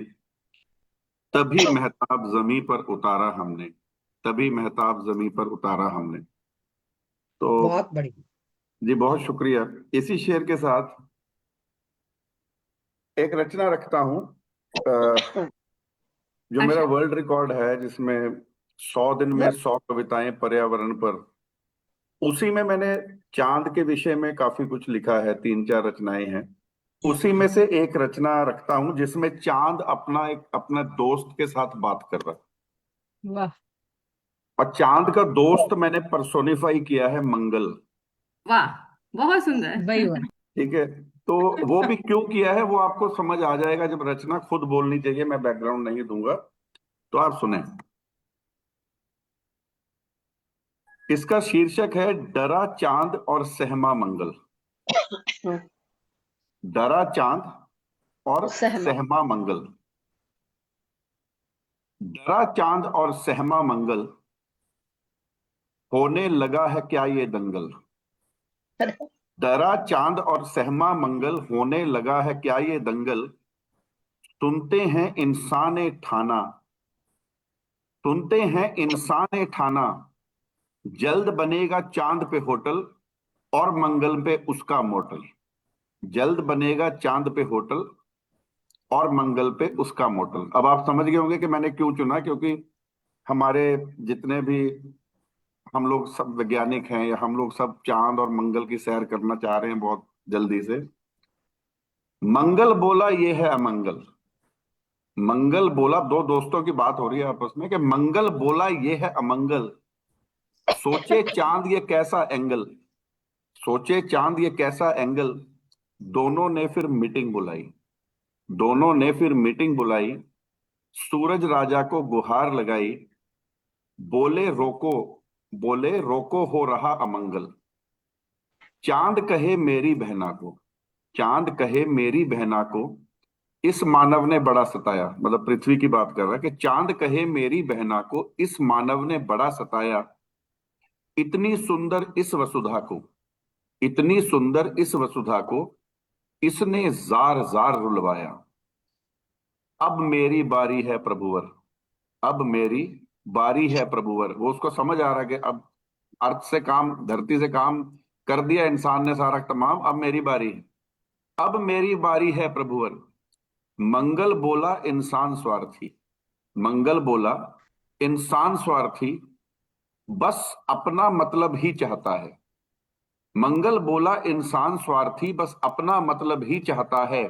तभी महताब जमी पर उतारा हमने, तभी महताब जमी पर उतारा हमने। तो बहुत बढ़िया जी, बहुत शुक्रिया। इसी शेर के साथ एक रचना रखता हूँ जो मेरा वर्ल्ड रिकॉर्ड है, जिसमें 100 दिन में 100 कविताएं पर्यावरण पर। उसी में मैंने चांद के विषय में काफी कुछ लिखा है, 3-4 रचनाएं हैं। उसी में से एक रचना रखता हूं जिसमें चांद अपने दोस्त के साथ बात कर रहा है। वाह। और चांद का दोस्त मैंने पर्सोनिफाई किया है मंगल। वाह, बहुत सुंदर। ठीक है, तो वो भी क्यों किया है वो आपको समझ आ जाएगा जब रचना खुद बोलनी चाहिए, मैं बैकग्राउंड नहीं दूंगा। तो आप सुने, इसका शीर्षक है डरा चांद और सहमा मंगल। डरा चांद और सहमा मंगल। डरा चांद और सहमा मंगल, होने लगा है क्या ये दंगल। डरा चांद और सहमा मंगल, होने लगा है क्या ये दंगल। सुनते हैं इंसान ठाना, सुनते हैं इंसान ठाना, जल्द बनेगा चांद पे होटल और मंगल पे उसका मोटल। जल्द बनेगा चांद पे होटल और मंगल पे उसका मोटल। अब आप समझ गए होंगे कि मैंने क्यों चुना, क्योंकि हमारे जितने भी हम लोग सब वैज्ञानिक हैं, या हम लोग सब चांद और मंगल की सैर करना चाह रहे हैं बहुत जल्दी से। मंगल बोला ये है अमंगल। मंगल बोला, दो दोस्तों की बात हो रही है आपस में, कि मंगल बोला ये है अमंगल। सोचे चांद ये कैसा एंगल, सोचे चांद ये कैसा एंगल। दोनों ने फिर मीटिंग बुलाई, दोनों ने फिर मीटिंग बुलाई। सूरज राजा को गुहार लगाई, बोले रोको, बोले रोको हो रहा अमंगल। चांद कहे मेरी बहना को, चांद कहे मेरी बहना को, इस मानव ने बड़ा सताया। मतलब पृथ्वी की बात कर रहा है कि चांद कहे मेरी बहना को, इस मानव ने बड़ा सताया। इतनी सुंदर इस वसुधा को, इतनी सुंदर इस वसुधा को, इसने जार जार रुलवाया। अब मेरी बारी है प्रभुवर, अब मेरी बारी है प्रभुवर। वो उसको समझ आ रहा है कि अब अर्थ से काम, धरती से काम कर दिया इंसान ने सारा तमाम, अब मेरी बारी है, अब मेरी बारी है प्रभुवर। मंगल बोला इंसान स्वार्थी, मंगल बोला इंसान स्वार्थी, बस अपना मतलब ही चाहता है। मंगल बोला इंसान स्वार्थी, बस अपना मतलब ही चाहता है।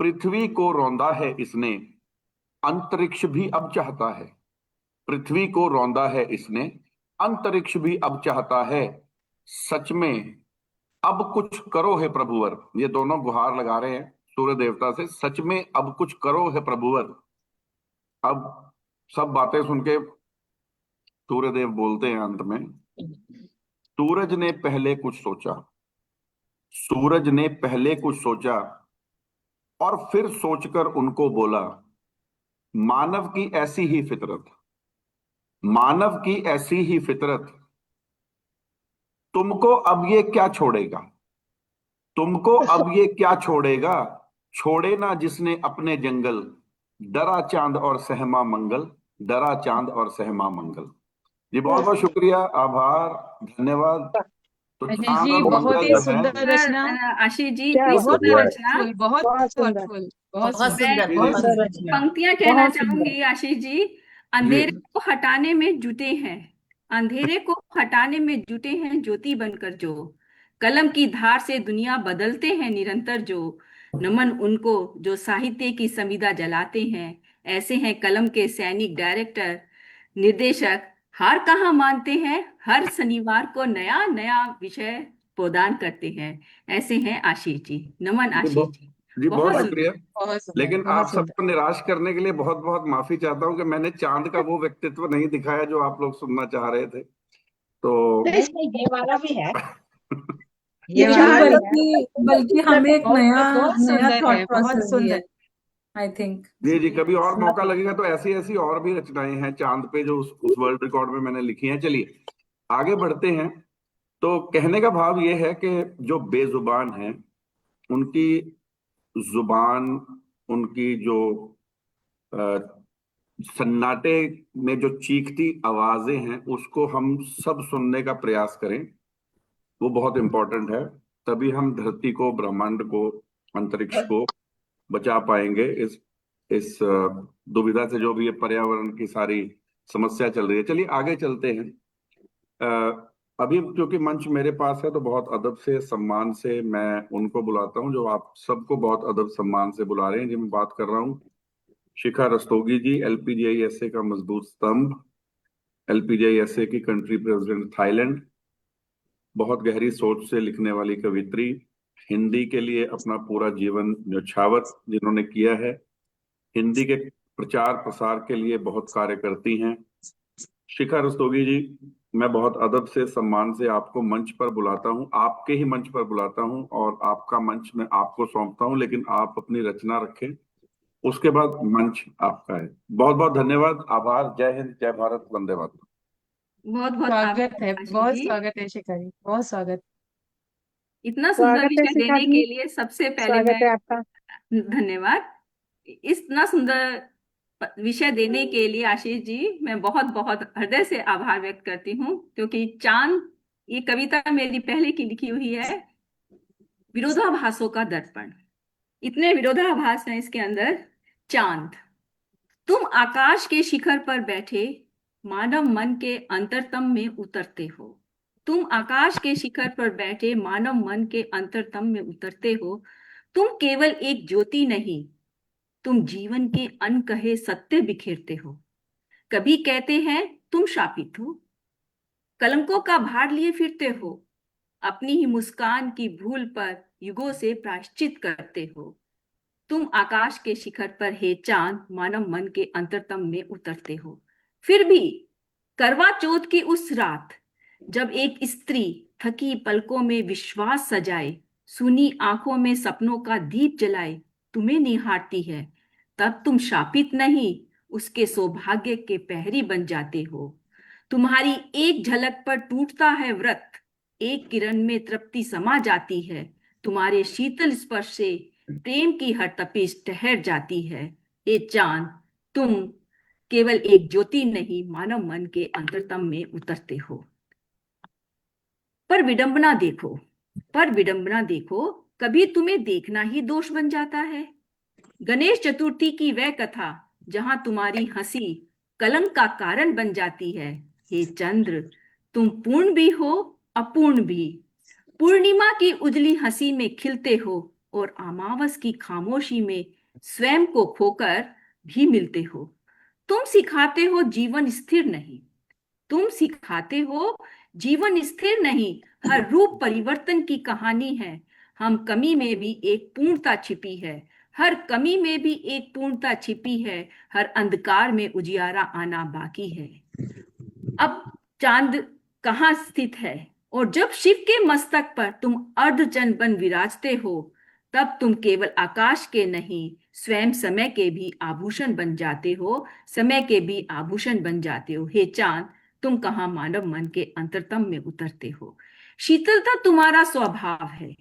पृथ्वी को रौंदा है इसने, अंतरिक्ष भी अब चाहता है। पृथ्वी को रौंदा है इसने, अंतरिक्ष भी अब चाहता है। सच में अब कुछ करो है प्रभुवर। ये दोनों गुहार लगा रहे हैं सूर्य देवता से, सच में अब कुछ करो है प्रभुवर। अब सब बातें सुन के सूर्यदेव बोलते हैं अंत में, सूरज ने पहले कुछ सोचा, सूरज ने पहले कुछ सोचा और फिर सोचकर उनको बोला, मानव की ऐसी ही फितरत, मानव की ऐसी ही फितरत, तुमको अब ये क्या छोड़ेगा, तुमको अब ये क्या छोड़ेगा। छोड़े ना जिसने अपने जंगल, डरा चांद और सहमा मंगल, डरा चांद और सहमा मंगल। जी बहुत बहुत शुक्रिया, आभार, धन्यवाद। तो आशीष चांद जी और बहुत मंगल ही जो है, सुंदर रचना, आशीष जी क्या इतनी बहुत सुंदर बढ़िया। रचना। thoughtful, बहुत बहुत सुंदर। thoughtful, बहुत बहुत सुंदर, सुंदर, बहुत बहुत सुंदर सुंदर। रचना, पंक्तियां कहना बहुत सुंदर। चाहूंगी आशीष जी। अंधेरे को हटाने में जुटे हैं, अंधेरे को हटाने में जुटे हैं ज्योति बनकर जो, कलम की धार से दुनिया बदलते हैं निरंतर जो। नमन उनको जो साहित्य की संविदा जलाते हैं, ऐसे हैं कलम के सैनिक, डायरेक्टर, निर्देशक। हार कहाँ मानते हैं, हर शनिवार को नया नया विषय प्रदान करते हैं। ऐसे हैं आशीष जी। नमन आशीष जी, जी बहुत बहुत शुक्रिया। बहुत सुंदर, लेकिन बहुत आप सुंदर। सबको निराश करने के लिए बहुत बहुत माफी चाहता हूं कि मैंने चांद का वो व्यक्तित्व नहीं दिखाया जो आप लोग सुनना चाह रहे थे। तो इसमें ये वाला भी है, ये ये वाला चांद भी है। बल्कि बल्कि हमें एक बहुत नया बहुत नया सुंदर है, थॉट बहुत प्रोसेस भी है, सुंदर। I think. जी जी, कभी और मौका लगेगा तो ऐसी ऐसी और भी रचनाएं हैं चांद पे जो उस वर्ल्ड रिकॉर्ड में मैंने लिखी हैं। चलिए आगे बढ़ते हैं। तो कहने का भाव ये है कि जो बेजुबान हैं उनकी जुबान, उनकी जो सन्नाटे में जो चीखती आवाजें हैं उसको हम सब सुनने का प्रयास करें, वो बहुत इंपॉर्टेंट है। तभी हम धरती को, ब्रह्मांड को, अंतरिक्ष को बचा पाएंगे इस दुविधा से, जो भी ये पर्यावरण की सारी समस्या चल रही है। चलिए आगे चलते हैं। अभी क्योंकि मंच मेरे पास है तो बहुत अदब से, सम्मान से मैं उनको बुलाता हूं जो आप सबको बहुत अदब सम्मान से बुला रहे हैं। जी मैं बात कर रहा हूं शिखा रस्तोगी जी, LPGI का मजबूत स्तंभ, LPGI की कंट्री प्रेसिडेंट थाईलैंड, बहुत गहरी सोच से लिखने वाली कवित्री, हिंदी के लिए अपना पूरा जीवन न्यौछावर जिन्होंने किया है, हिंदी के प्रचार प्रसार के लिए बहुत कार्य करती हैं। शिखा रस्तोगी जी, मैं बहुत अदब से, सम्मान से आपको मंच पर बुलाता हूं, आपके ही मंच पर बुलाता हूं और आपका मंच मैं आपको सौंपता हूं, लेकिन आप अपनी रचना रखें, उसके बाद मंच आपका है। बहुत बहुत धन्यवाद, आभार, जय हिंद, जय भारत, वंदे मातरम। बहुत बहुत स्वागत है, आशीष बहुत जी, स्वागत है शिखा जी, बहुत स्वागत। इतना सुंदर स्वागत है विषय शिखा देने जी, के लिए सबसे पहले मैं स्वागत है आपका। धन्यवाद। इतना सुंदर विषय देने के लिए आशीष जी मैं बहुत बहुत हृदय से आभार व्यक्त करती हूँ, क्योंकि चांद, ये कविता मेरी पहले की लिखी हुई है, विरोधाभासों का दर्पण। इतने विरोधाभास हैं इसके अंदर। चांद, तुम आकाश के शिखर पर बैठे मानव मन के अंतरतम में उतरते हो। तुम आकाश के शिखर पर बैठे मानव मन के अंतरतम में उतरते हो। तुम केवल एक ज्योति नहीं, तुम जीवन के अनकहे सत्य बिखेरते हो। कभी कहते हैं तुम शापित हो, कलंकों का भार लिए फिरते हो, अपनी ही मुस्कान की भूल पर युगों से प्रायश्चित करते हो। तुम आकाश के शिखर पर हे चांद मानव मन के अंतरतम में उतरते हो। फिर भी करवा चौथ की उस रात जब एक स्त्री थकी पलकों में विश्वास सजाए, सुनी आंखों में सपनों का दीप जलाए, तुम्हें निहारती है, तब तुम शापित नहीं, उसके सौभाग्य के पहरी बन जाते हो। तुम्हारी एक झलक पर टूटता है व्रत, एक किरण में तृप्ति समा जाती है। तुम्हारे शीतल स्पर्श से प्रेम की हर तपिश ठहर जाती है। ये चांद, तुम केवल एक ज्योति नहीं, मानव मन के अंतरतम में उतरते हो। पर विडंबना देखो, पर विडंबना देखो, कभी तुम्हें देखना ही दोष बन जाता है। गणेश चतुर्थी की वह कथा जहां तुम्हारी हंसी कलंक का कारण बन जाती है। हे चंद्र, तुम पूर्ण भी हो, अपूर्ण भी। पूर्णिमा की उजली हंसी में खिलते हो, और अमावस की खामोशी में स्वयं को खोकर भी मिलते हो। तुम सिखाते हो जीवन स्थिर नहीं, तुम सिखाते हो जीवन स्थिर नहीं, हर रूप परिवर्तन की कहानी है। हम कमी में भी एक पूर्णता छिपी है, हर कमी में भी एक पूर्णता छिपी है, हर अंधकार में उजियारा आना बाकी है। अब चांद कहाँ स्थित है, और जब शिव के मस्तक पर तुम अर्धचंद्र बन विराजते हो, तब तुम केवल आकाश के नहीं, स्वयं समय के भी आभूषण बन जाते हो, समय के भी आभूषण बन जाते हो। हे चांद, तुम कहाँ मानव मन के अंतरतम में उतरते हो। शीतलता तुम्हारा स्वभाव है,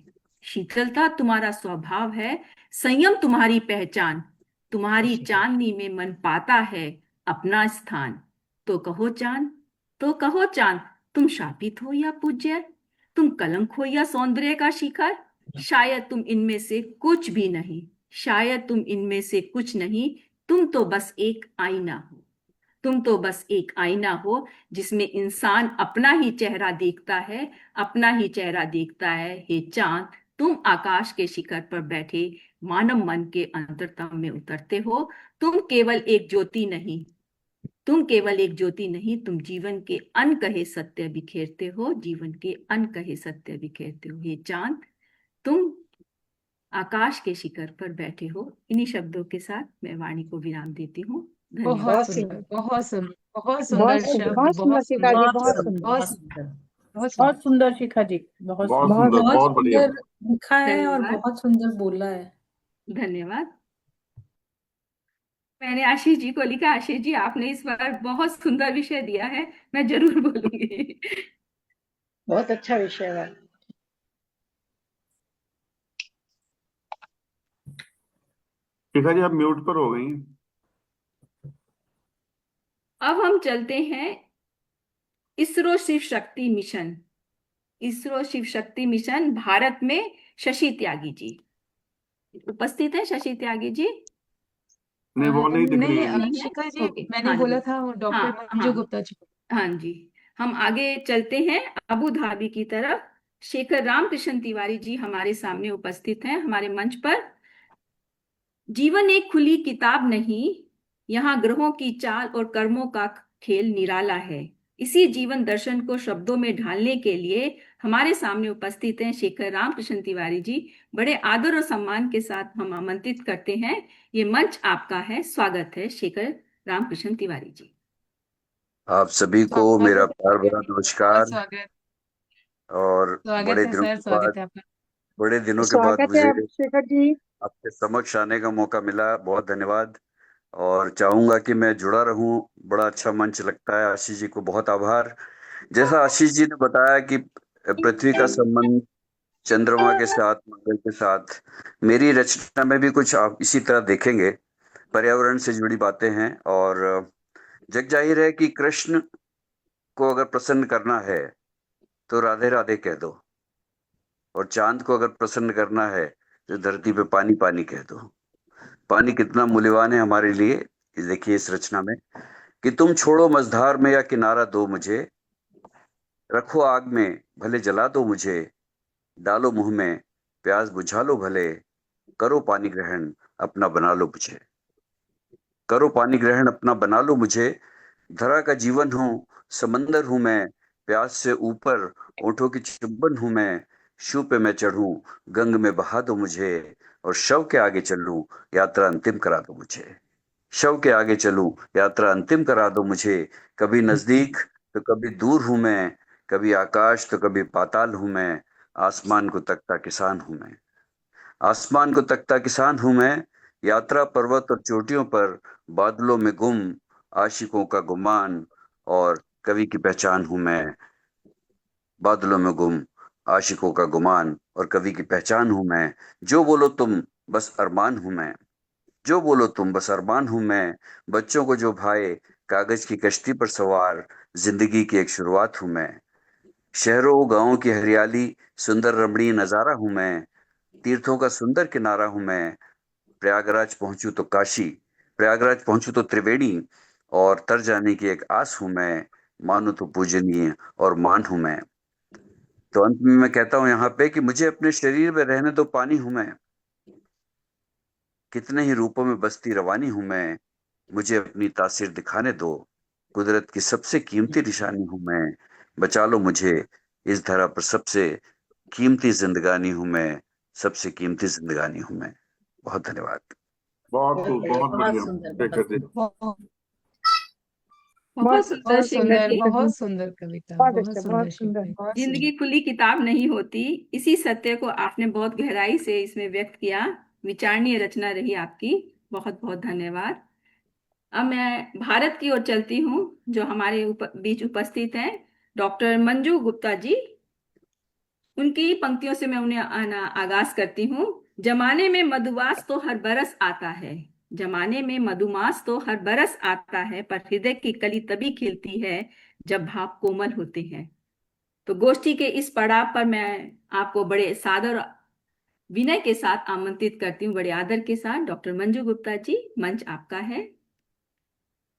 शीतलता तुम्हारा स्वभाव है, संयम तुम्हारी पहचान, तुम्हारी चांदनी में मन पाता है अपना स्थान। तो कहो चांद, तो कहो चांद, तुम शापित हो या पूज्य, तुम कलंक हो या सौंदर्य का शिखर। शायद तुम इनमें से कुछ भी नहीं, शायद तुम इनमें से कुछ नहीं, तुम तो बस एक आईना हो, तुम तो बस एक आईना हो, जिसमें इंसान अपना ही चेहरा देखता है, अपना ही चेहरा देखता है। हे चांद, तुम आकाश के शिखर पर बैठे मानव मन के अंतरतम में उतरते हो। तुम केवल एक ज्योति नहीं, तुम केवल एक ज्योति नहीं, तुम जीवन के अनकहे सत्य बिखेरते हो, जीवन के अनकहे सत्य बिखेरते हो। हे चांद, तुम आकाश के शिखर पर बैठे हो। इन्हीं शब्दों के साथ मैं वाणी को विराम देती हूँ। धन्यवाद। बहुत सुंदर, बहुत सुंदर, बहुत बहुत सुंदर शब्द, बहुत सुंदर बहुत शिखा जी, सुंदर, बहुत सुंदर, सुंदर। बहुत बहुत सुंदर, सुंदर, बहुत बहुत सुंदर। सुंदर शिखा जी, बहुत बहुत सुंदर, सुंदर, बहुत बहुत बढ़िया। सुंदर लिखा है और धन्यवाद। बहुत सुंदर बोला है। धन्यवाद। मैंने आशीष जी को लिखा, आशीष जी आपने इस बार बहुत सुंदर विषय दिया है, मैं जरूर बोलूंगी। बहुत अच्छा विषय है। शिखा जी आप म्यूट पर हो गई। अब हम चलते हैं इसरो शिव शक्ति मिशन। इसरो शिव शक्ति मिशन भारत में शशि त्यागी जी उपस्थित है। शशि त्यागी जी नहीं वो नहीं दिख रही नहीं, है जी। शिखा जी, ओके, मैंने हाँ बोला जी, था डॉक्टर हाँ मंजू हाँ गुप्ता जी। हाँ जी। हम आगे चलते हैं अबू धाबी की तरफ। शेखर रामकृष्ण तिवारी जी हमारे सामने उपस्थित हैं हमारे मंच पर। जीवन एक खुली किताब नहीं, यहाँ ग्रहों की चाल और कर्मों का खेल निराला है। इसी जीवन दर्शन को शब्दों में ढालने के लिए हमारे सामने उपस्थित हैं शेखर रामकृष्ण तिवारी जी। बड़े आदर और सम्मान के साथ हम आमंत्रित करते हैं, ये मंच आपका है। स्वागत है शेखर रामकृष्ण तिवारी जी। आप सभी को मेरा स्वागत प्यार है, भरा बहुत नमस्कार। स्वागत, और स्वागत है सर, स्वागत है आपका। बड़े दिनों के बाद स्वागत है मुझे शेखर जी। आपके समक्ष आने का मौका मिला, बहुत धन्यवाद। और चाहूंगा कि मैं जुड़ा रहूं, बड़ा अच्छा मंच लगता है। आशीष जी को बहुत आभार। जैसा आशीष जी ने बताया कि पृथ्वी का संबंध चंद्रमा के साथ, मंगल के साथ, मेरी रचना में भी कुछ आप इसी तरह देखेंगे। पर्यावरण से जुड़ी बातें हैं। और जग जाहिर है कि कृष्ण को अगर प्रसन्न करना है तो राधे राधे कह दो, और चांद को अगर प्रसन्न करना है तो धरती पे पानी पानी कह दो। पानी कितना मूल्यवान है हमारे लिए, ये देखिए इस रचना में कि तुम छोड़ो मझधार में या किनारा दो मुझे, रखो आग में भले जला दो मुझे, डालो मुंह में प्यास बुझा लो भले, करो पानी ग्रहण अपना बना लो मुझे, करो पानी ग्रहण अपना बना लो मुझे। धरा का जीवन हूँ, समंदर हूँ मैं, प्यास से ऊपर ओठों की चुंबन हूँ मैं। शू पे मैं चढ़ूं, गंग में बहा दो मुझे, और शव के आगे चलूं, यात्रा अंतिम करा दो मुझे। शव के आगे चलूं, यात्रा अंतिम करा दो मुझे। कभी नजदीक तो कभी दूर हूं मैं, कभी आकाश तो कभी पाताल हूं मैं। आसमान को तकता किसान हूं मैं, आसमान को तकता किसान हूं मैं। यात्रा पर्वत और चोटियों पर, बादलों में गुम, आशिकों का गुमान, और कवि की पहचान हूं मैं। बादलों में गुम, आशिकों का गुमान, और कवि की पहचान हूं मैं। जो बोलो तुम बस अरमान हूं मैं, जो बोलो तुम बस अरमान हूं मैं। बच्चों को जो भाए, कागज की कश्ती पर सवार, जिंदगी की एक शुरुआत हूं मैं। शहरों गांवों की हरियाली, सुंदर रमणीय नजारा हूं मैं। तीर्थों का सुंदर किनारा हूं मैं। प्रयागराज पहुंचूं तो काशी, प्रयागराज पहुंचूं तो त्रिवेणी, और तर जाने की एक आस हूं मैं। मानो तो पूजनीय और मान हूं मैं। तो अंत में मैं कहता हूं यहाँ पे कि मुझे अपने शरीर में रहने दो पानी हूं मैं, कितने ही रूपों में बसती रवानी हूं मैं, मुझे अपनी तासीर दिखाने दो। कुदरत की सबसे कीमती निशानी हूं मैं, बचा लो मुझे, इस धरा पर सबसे कीमती जिंदगानी हूं मैं, सबसे कीमती जिंदगानी हूं मैं। बहुत धन्यवाद। बहुत खूब, बहुत बहुत बढ़िया सुंदर, शेखर जी। बहुत बहुत सुंदर बहुत शेखर सुंदर, जी। बहुत सुंदर कविता, बहुत बहुत अच्छा, सुंदर बहुत सुंदर, शेखर। बहुत जिंदगी सुंदर। खुली किताब नहीं होती, इसी सत्य को आपने बहुत गहराई से इसमें व्यक्त किया। विचारणीय रचना रही आपकी। बहुत बहुत धन्यवाद। अब मैं भारत की ओर चलती हूँ, जो हमारे बीच उपस्थित हैं, डॉक्टर मंजू गुप्ता जी। उनकी पंक्तियों से मैं उन्हें आगाज करती हूँ। जमाने में मधुमास तो हर बरस आता है, जमाने में मधुमास तो हर बरस आता है, पर हृदय की कली तभी खिलती है जब भाव कोमल होते हैं। तो गोष्ठी के इस पड़ाव पर मैं आपको बड़े सादर विनय के साथ आमंत्रित करती हूँ, बड़े आदर के साथ। डॉक्टर मंजू गुप्ता जी, मंच आपका है।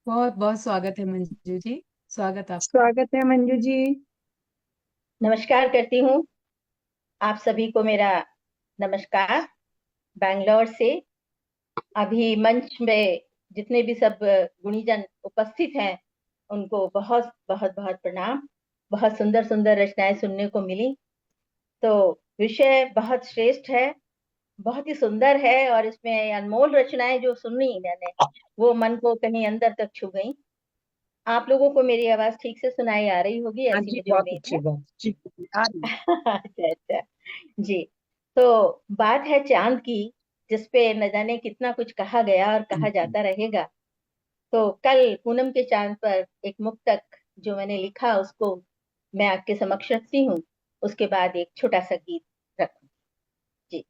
बहुत बहुत स्वागत है मंजू जी, स्वागत आपका। स्वागत है मंजू जी। नमस्कार करती हूँ आप सभी को, मेरा नमस्कार बैंगलोर से। अभी मंच में जितने भी सब गुणीजन उपस्थित हैं, उनको बहुत बहुत बहुत प्रणाम। बहुत सुंदर सुंदर रचनाएं सुनने को मिली। तो विषय बहुत श्रेष्ठ है, बहुत ही सुंदर है, और इसमें अनमोल रचनाएं जो सुनी मैंने, वो मन को कहीं अंदर तक छू गई। आप लोगों को मेरी आवाज ठीक से सुनाई आ रही होगी, हाँ ऐसी जी, मुझे बहुत उम्मीद अच्छी है। बात जी, आ रही है। अच्छा अच्छा जी। तो बात है चांद की, जिसपे न जाने कितना कुछ कहा गया और कहा जाता रहेगा। तो कल पूनम के चांद पर एक मुक्तक जो मैंने लिखा, उसको मैं आपके समक्ष रखती हूँ। उसके बाद एक छोटा सा गीत रखूं जी।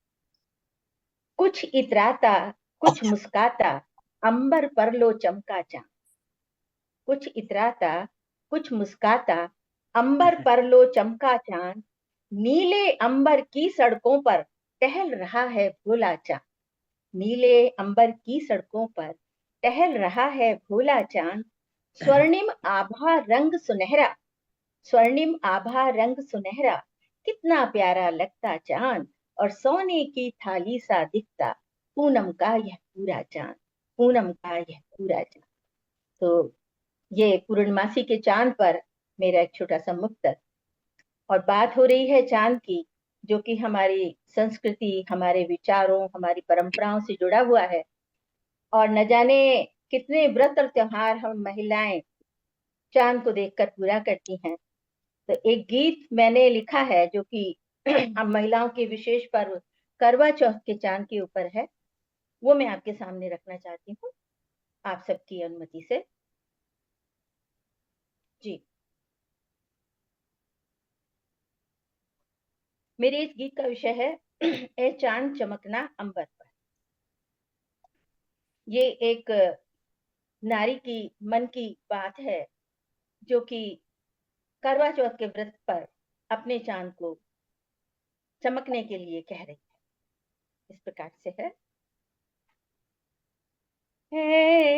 कुछ इतराता, कुछ मुस्काता, अंबर पर लो चमका चांद। कुछ इतराता, कुछ मुस्काता, अंबर पर लो चमका चांद। नीले अंबर की सड़कों पर टहल रहा है भोला चांद। नीले अंबर की सड़कों पर टहल रहा है भोला चांद। स्वर्णिम आभा रंग सुनहरा, स्वर्णिम आभा रंग सुनहरा, कितना प्यारा लगता चांद, और सोने की थाली सा दिखता पूनम का यह पूरा चांद। पूनम का यह पूरा चांद। तो ये पूर्णमासी के चांद पर मेरा एक छोटा सा मुक्तक। और बात हो रही है चांद की, जो कि हमारी संस्कृति, हमारे विचारों, हमारी परंपराओं से जुड़ा हुआ है। और न जाने कितने व्रत और त्योहार हम महिलाएं चांद को देखकर पूरा करती हैं। तो एक गीत मैंने लिखा है, जो कि हम महिलाओं के विशेष पर्व करवा चौथ के चांद के ऊपर है। वो मैं आपके सामने रखना चाहती हूँ, आप सबकी अनुमति से जी। मेरे इस गीत का विषय है ए चांद चमकना अंबर पर। ये एक नारी की मन की बात है, जो कि करवा चौथ के व्रत पर अपने चांद को चमकने के लिए कह रही है। इस प्रकार से है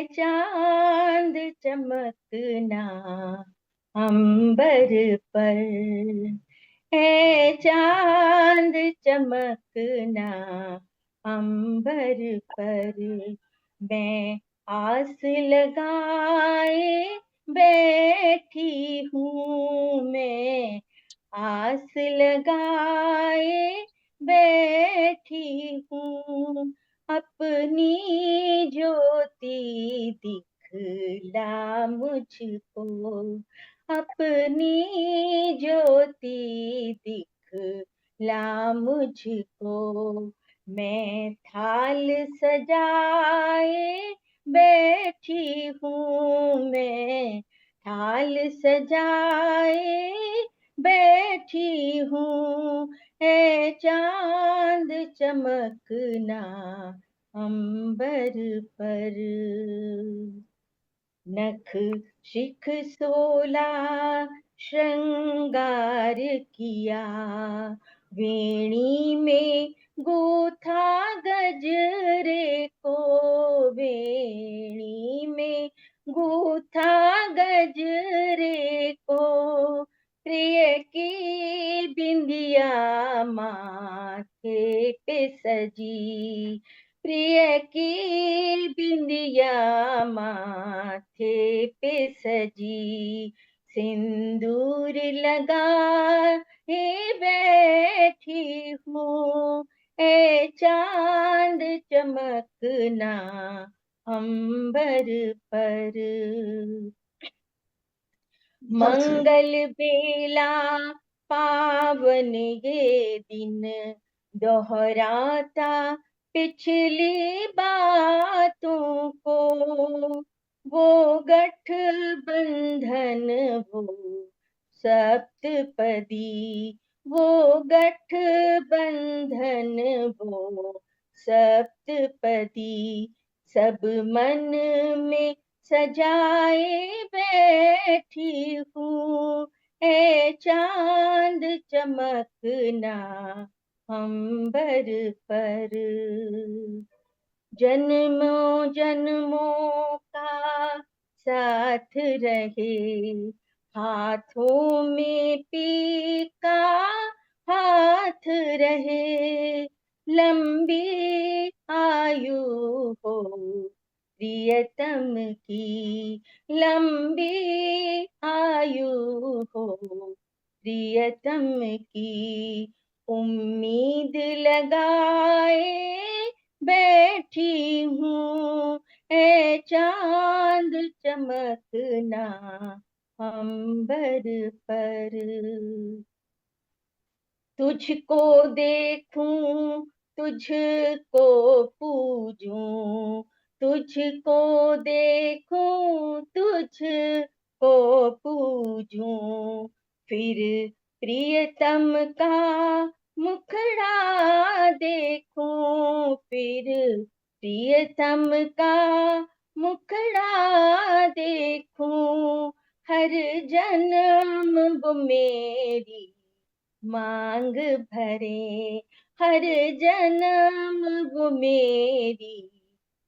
चांद चमकना अंबर पर, है चांद चमकना अंबर पर। मैं आस लगाए बैठी हूँ, मैं आस लगाए बैठी हूँ। अपनी ज्योति दिखला मुझको, अपनी ज्योति दिखला मुझको। मैं थाल सजाए बैठी हूँ, मैं थाल सजाए बैठी हूँ। है चांद चमकना अंबर पर। नख शिख सोला श्रृंगार किया, वेणी में गूथा गजरे को, वेणी में गूथा गजरे को। प्रिय की बिंदिया माथे पे सजी, प्रिय की बिंदिया माथे पे सजी, सिंदूर लगाए बैठी हूँ, ए चांद चमकना अंबर पर। मंगल बेला पावन ये दिन, दोहराता पिछली बातों को, वो गठबंधन वो सप्तपदी, वो गठबंधन वो सप्तपदी, सब मन में सजाए बैठी हूँ, ए चांद चमकना अंबर पर। जन्मों जन्मों का साथ रहे, हाथों में पी का हाथ रहे, लंबी आयु हो प्रियतम की, लंबी आयु हो प्रियतम की, उम्मीद लगाए बैठी हूँ, ए चांद चमकना अंबर पर। तुझको देखूं तुझको पूजूं, तुझको देखूं तुझको पूजूं, फिर प्रियतम का मुखड़ा देखूं, फिर प्रियतम का मुखड़ा देखूं, हर जन्म वो मेरी मांग भरे, हर जन्म वो मेरी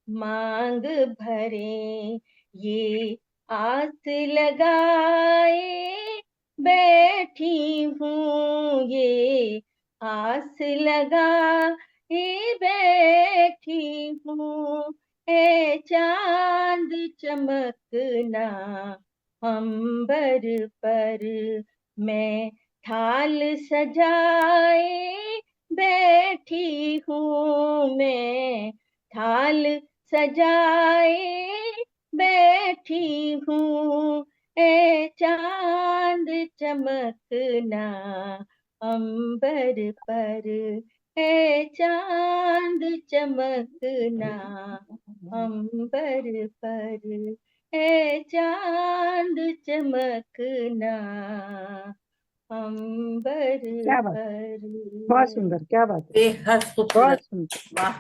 मांग भरे, ये आस लगाए बैठी हूँ, ये आस लगाए बैठी हूँ, ए चांद चमकना अंबर पर। मैं थाल सजाए बैठी हूँ, मैं थाल सजाए बैठी हूँ, ए चांद चमकना अंबर पर, ए चांद चमकना अंबर पर, ए चांद चमकना अंबर क्या बात, पर। बहुत सुंदर, क्या बात है, बेहद खूबसूरत। बहुत सुंदर, वाह,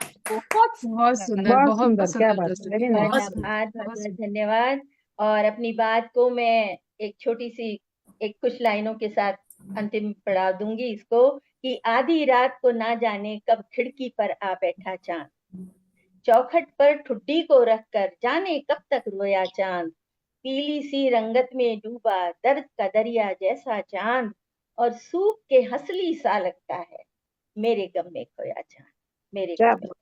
बहुत सुंदर, बहुत बहुत सुंदर, क्या सुंदर बात, दोस्तों, वेरी बहुत नाइस। सुंदर। धन्यवाद, बहुत बहुत सुंदर। धन्यवाद। और अपनी बात को मैं एक छोटी सी एक कुछ लाइनों के साथ अंतिम पढ़ा दूंगी इसको, कि आधी रात को ना जाने कब खिड़की पर आ बैठा चांद, चौखट पर ठुड्डी को रखकर जाने कब तक रोया चांद, पीली सी रंगत में डूबा दर्द का दरिया जैसा चांद, और सूख के हंसली सा लगता है मेरे गम में खोया चांद, मेरे क्या गम में बात,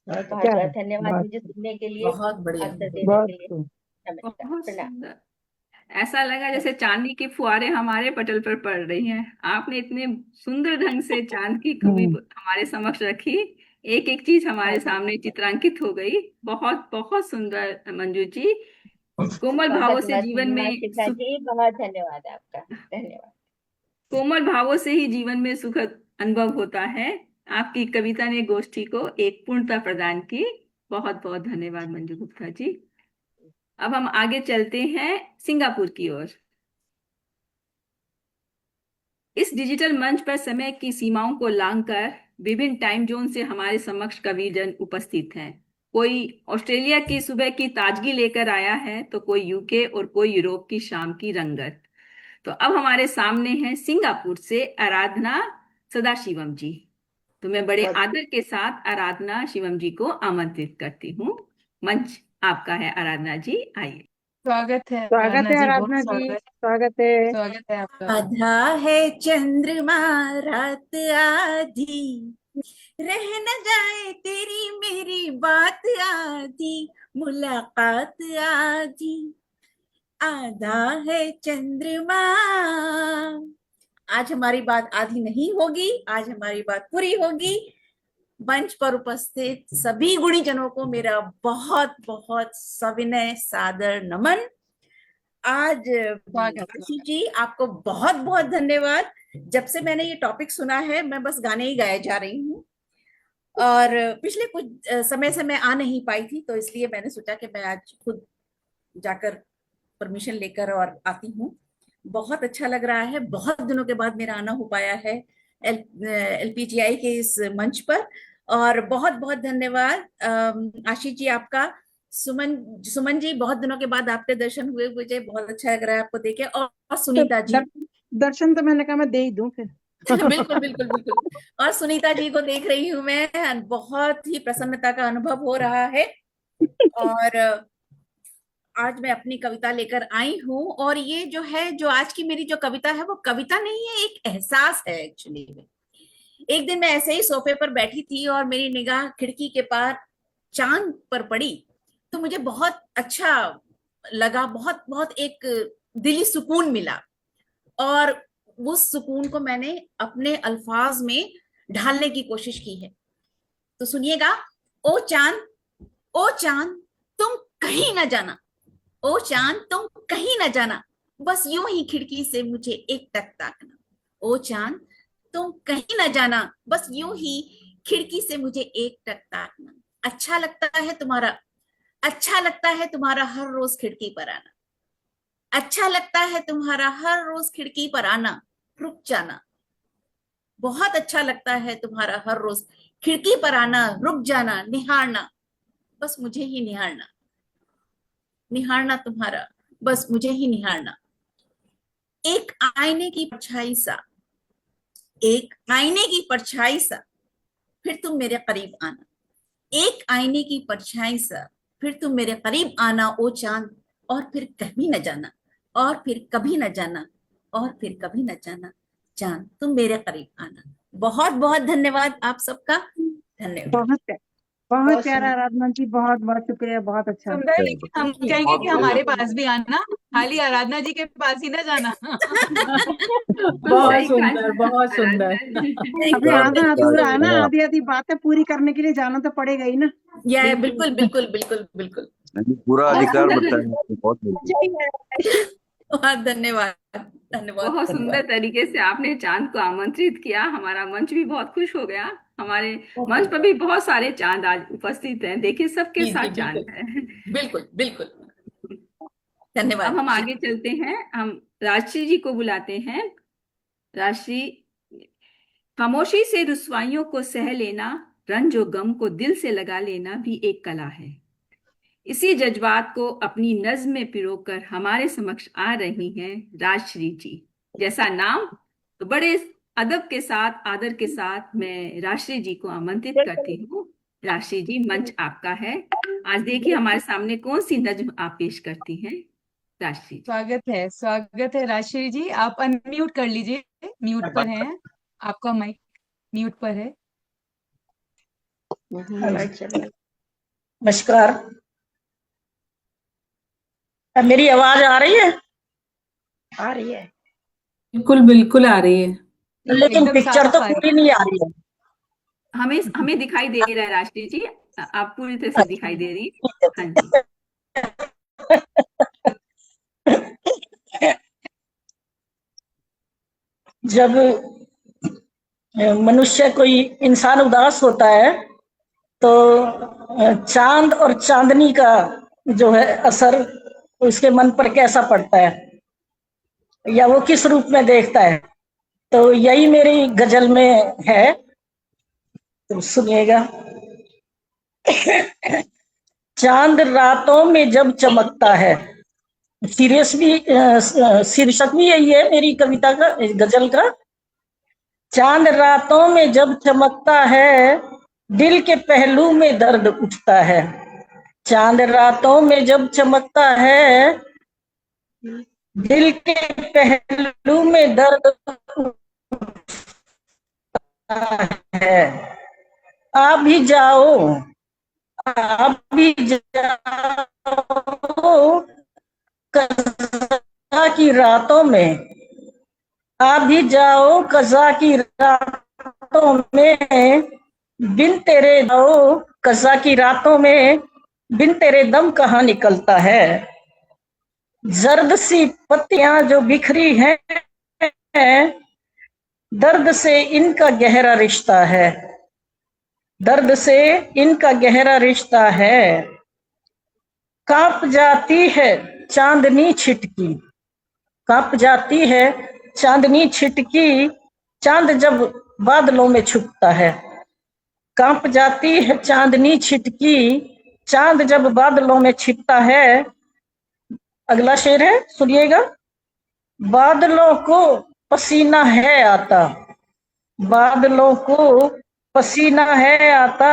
खोया। बहुत क्या बहुत बात, धन्यवाद बहुत मुझे सुनने के लिए, बहुत बढ़िया। अवसर देने बहुत के लिए। खूब। नमस्कार, बहुत प्रणाम। सुंदर। ऐसा लगा जैसे चांदी की फुहारें हमारे पटल पर पड़ रही हैं। आपने इतने सुंदर ढंग से चांद की खूबी हमारे समक्ष रखी, एक एक चीज हमारे सामने चित्रांकित हो गई। बहुत बहुत सुंदर मंजू जी। कोमल भावों बहुत से बहुत जीवन धन्यवाद में शिखा जी, बहुत धन्यवाद आपका, धन्यवाद। कोमल भावों से ही जीवन में सुखद अनुभव होता है। आपकी कविता ने गोष्ठी को एक पूर्णता प्रदान की। बहुत बहुत धन्यवाद मंजू गुप्ता जी। अब हम आगे चलते हैं सिंगापुर की ओर। इस डिजिटल मंच पर समय की सीमाओं को लांघकर विभिन्न टाइम जोन से हमारे समक्ष कविजन उपस्थित हैं। कोई ऑस्ट्रेलिया की सुबह की ताजगी लेकर आया है, तो कोई यूके और कोई यूरोप की शाम की रंगत। तो अब हमारे सामने हैं सिंगापुर से आराधना सदाशिवम जी। तो मैं बड़े आदर के साथ आराधना शिवम जी को आमंत्रित करती हूँ। मंच आपका है आराधना जी, आइए। स्वागत है स्वागत है बहुत आराधना जी, स्वागत, स्वागत है। स्वागत है आपका। आधा है चंद्रमा रात आधी, रह न जाए तेरी मेरी बात आधी, मुलाकात आधी, आधा है चंद्रमा। आज हमारी बात आधी नहीं होगी, आज हमारी बात पूरी होगी। मंच पर उपस्थित सभी गुणीजनों को मेरा बहुत बहुत सविनय सादर नमन। आज आशीष जी आपको बहुत बहुत धन्यवाद। जब से मैंने ये टॉपिक सुना है मैं बस गाने ही गाए जा रही हूँ, और पिछले कुछ समय से मैं आ नहीं पाई थी, तो इसलिए मैंने सोचा कि मैं आज खुद जाकर परमिशन लेकर और आती हूँ। बहुत अच्छा लग रहा है, बहुत दिनों के बाद मेरा आना हो पाया है LPGI के इस मंच पर, और बहुत बहुत धन्यवाद आशीष जी आपका। सुमन जी, बहुत दिनों के बाद आपके दर्शन हुए, मुझे बहुत अच्छा लग रहा है आपको देखे। और सुनीता जी, दर्शन तो मैंने कहा मैं दे ही दूं फिर। बिल्कुल बिल्कुल बिल्कुल। और सुनीता जी को देख रही हूँ मैं, बहुत ही प्रसन्नता का अनुभव हो रहा है। और आज मैं अपनी कविता लेकर आई हूँ, और ये जो है, जो आज की मेरी जो कविता है, वो कविता नहीं है, एक एहसास है एक्चुअली में। एक दिन मैं ऐसे ही सोफे पर बैठी थी और मेरी निगाह खिड़की के पार चांद पर पड़ी, तो मुझे बहुत अच्छा लगा, बहुत बहुत एक दिली सुकून मिला, और उस सुकून को मैंने अपने अल्फाज में ढालने की कोशिश की है। तो सुनिएगा। ओ चांद, ओ चांद तुम कहीं ना जाना, ओ चांद तुम कहीं ना जाना, बस यूं ही खिड़की से मुझे एक टक ताकना। ओ चांद तुम कहीं ना जाना, बस यूं ही खिड़की से मुझे एक टक ताकना। अच्छा लगता है तुम्हारा, अच्छा लगता है तुम्हारा हर रोज खिड़की पर आना, अच्छा लगता है तुम्हारा हर रोज खिड़की पर आना, रुक जाना। बहुत अच्छा लगता है तुम्हारा हर रोज खिड़की पर आना, रुक जाना, निहारना, बस मुझे ही निहारना, निहारना तुम्हारा, बस मुझे ही निहारना। एक आईने की परछाई सा, एक आईने की परछाई सा, फिर तुम मेरे करीब आना, एक आईने की परछाई सा, फिर तुम मेरे करीब आना ओ चांद, और फिर कभी न जाना, और फिर कभी न जाना, और फिर कभी न जाना, चांद तुम मेरे करीब आना। बहुत बहुत धन्यवाद आप सबका, धन्यवाद। बहुत प्यारा आराधना जी, बहुत बहुत शुक्रिया, बहुत अच्छा। सुंदर, लेकिन हम कहेंगे कि हमारे पास भी आना, खाली आराधना जी के पास ही ना जाना। बहुत सुंदर, बहुत सुंदर। अभी आधा अधूरा है ना, आधी आधी बातें पूरी करने के लिए जाना तो पड़ेगा ही ना। या बिल्कुल बिल्कुल बिल्कुल बिल्कुल, पूरा अधिकार बताया, बहुत धन्यवाद धन्यवाद। बहुत सुंदर तरीके से आपने चांद को आमंत्रित किया। हमारा मंच भी बहुत खुश हो गया। हमारे मंच पर भी बहुत सारे चांद आज उपस्थित हैं। देखिए सबके साथ चांद है। बिल्कुल बिल्कुल, धन्यवाद। अब हम आगे चलते हैं। हम राजश्री जी को बुलाते हैं। राजश्री, खामोशी से रुसवाइयों को सह लेना, रंज और गम को दिल से लगा लेना भी एक कला है। इसी जज्बात को अपनी नज्म में पिरोकर हमारे समक्ष आ रही हैं राजश्री जी। जैसा नाम, तो बड़े अदब के साथ, आदर के साथ मैं राजश्री जी को आमंत्रित करती हूँ। राजश्री जी, मंच आपका है। आज देखिए हमारे सामने कौन सी नज्म आप पेश करती हैं। राजश्री जी, स्वागत है राजश्री जी। आप अनम्यूट कर लीजिए, म्यूट पर हैं, आपका माइक म्यूट पर है। नमस्कार, मेरी आवाज आ रही है? आ रही है, बिल्कुल बिल्कुल आ रही है, लेकिन पिक्चर तो पूरी नहीं आ रही है। हमें दिखाई दे रहा है राजश्री जी, आप पूरी तरह से दिखाई दे रही हैं। हाँ जी। जब मनुष्य, कोई इंसान उदास होता है तो चांद और चांदनी का जो है असर उसके मन पर कैसा पड़ता है, या वो किस रूप में देखता है, तो यही मेरी गजल में है, तो सुनिएगा। चांद रातों में जब चमकता है, शीर्षक भी यही है मेरी कविता का, गजल का। चांद रातों में जब चमकता है, दिल के पहलू में दर्द उठता है। चांद रातों में जब चमकता है, दिल के पहलू में दर्द उठता है। आ भी जाओ, आ भी जाओ कज़ा की रातों में, आ भी जाओ कज़ा की रातों में, बिन तेरे जाओ कज़ा की रातों में, बिन तेरे दम कहाँ निकलता है। जर्द सी पत्तियां जो बिखरी हैं, दर्द से इनका गहरा रिश्ता है, दर्द से इनका गहरा रिश्ता है। कांप जाती है चांदनी छिटकी, कांप जाती है चांदनी छिटकी, चांद जब बादलों में छुपता है। कांप जाती है चांदनी छिटकी, चांद जब बादलों में छिपता है। अगला शेर है, सुनिएगा। बादलों को पसीना है आता, बादलों को पसीना है आता,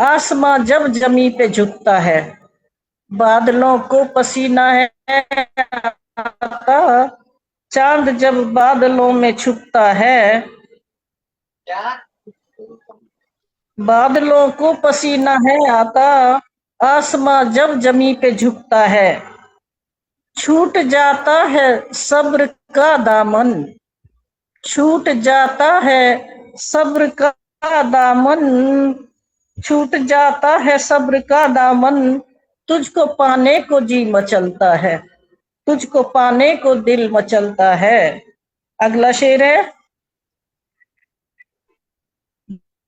आसमां जब जमी पे झुकता है। बादलों को पसीना है आता, चांद जब बादलों में छुपता है। बादलों को पसीना है आता, आसमां जब जमी पे झुकता है। छूट जाता है सब्र का दामन, छूट जाता है सब्र का दामन, छूट जाता है सब्र का दामन, तुझको पाने को जी मचलता है, तुझको पाने को दिल मचलता है। अगला शेर है।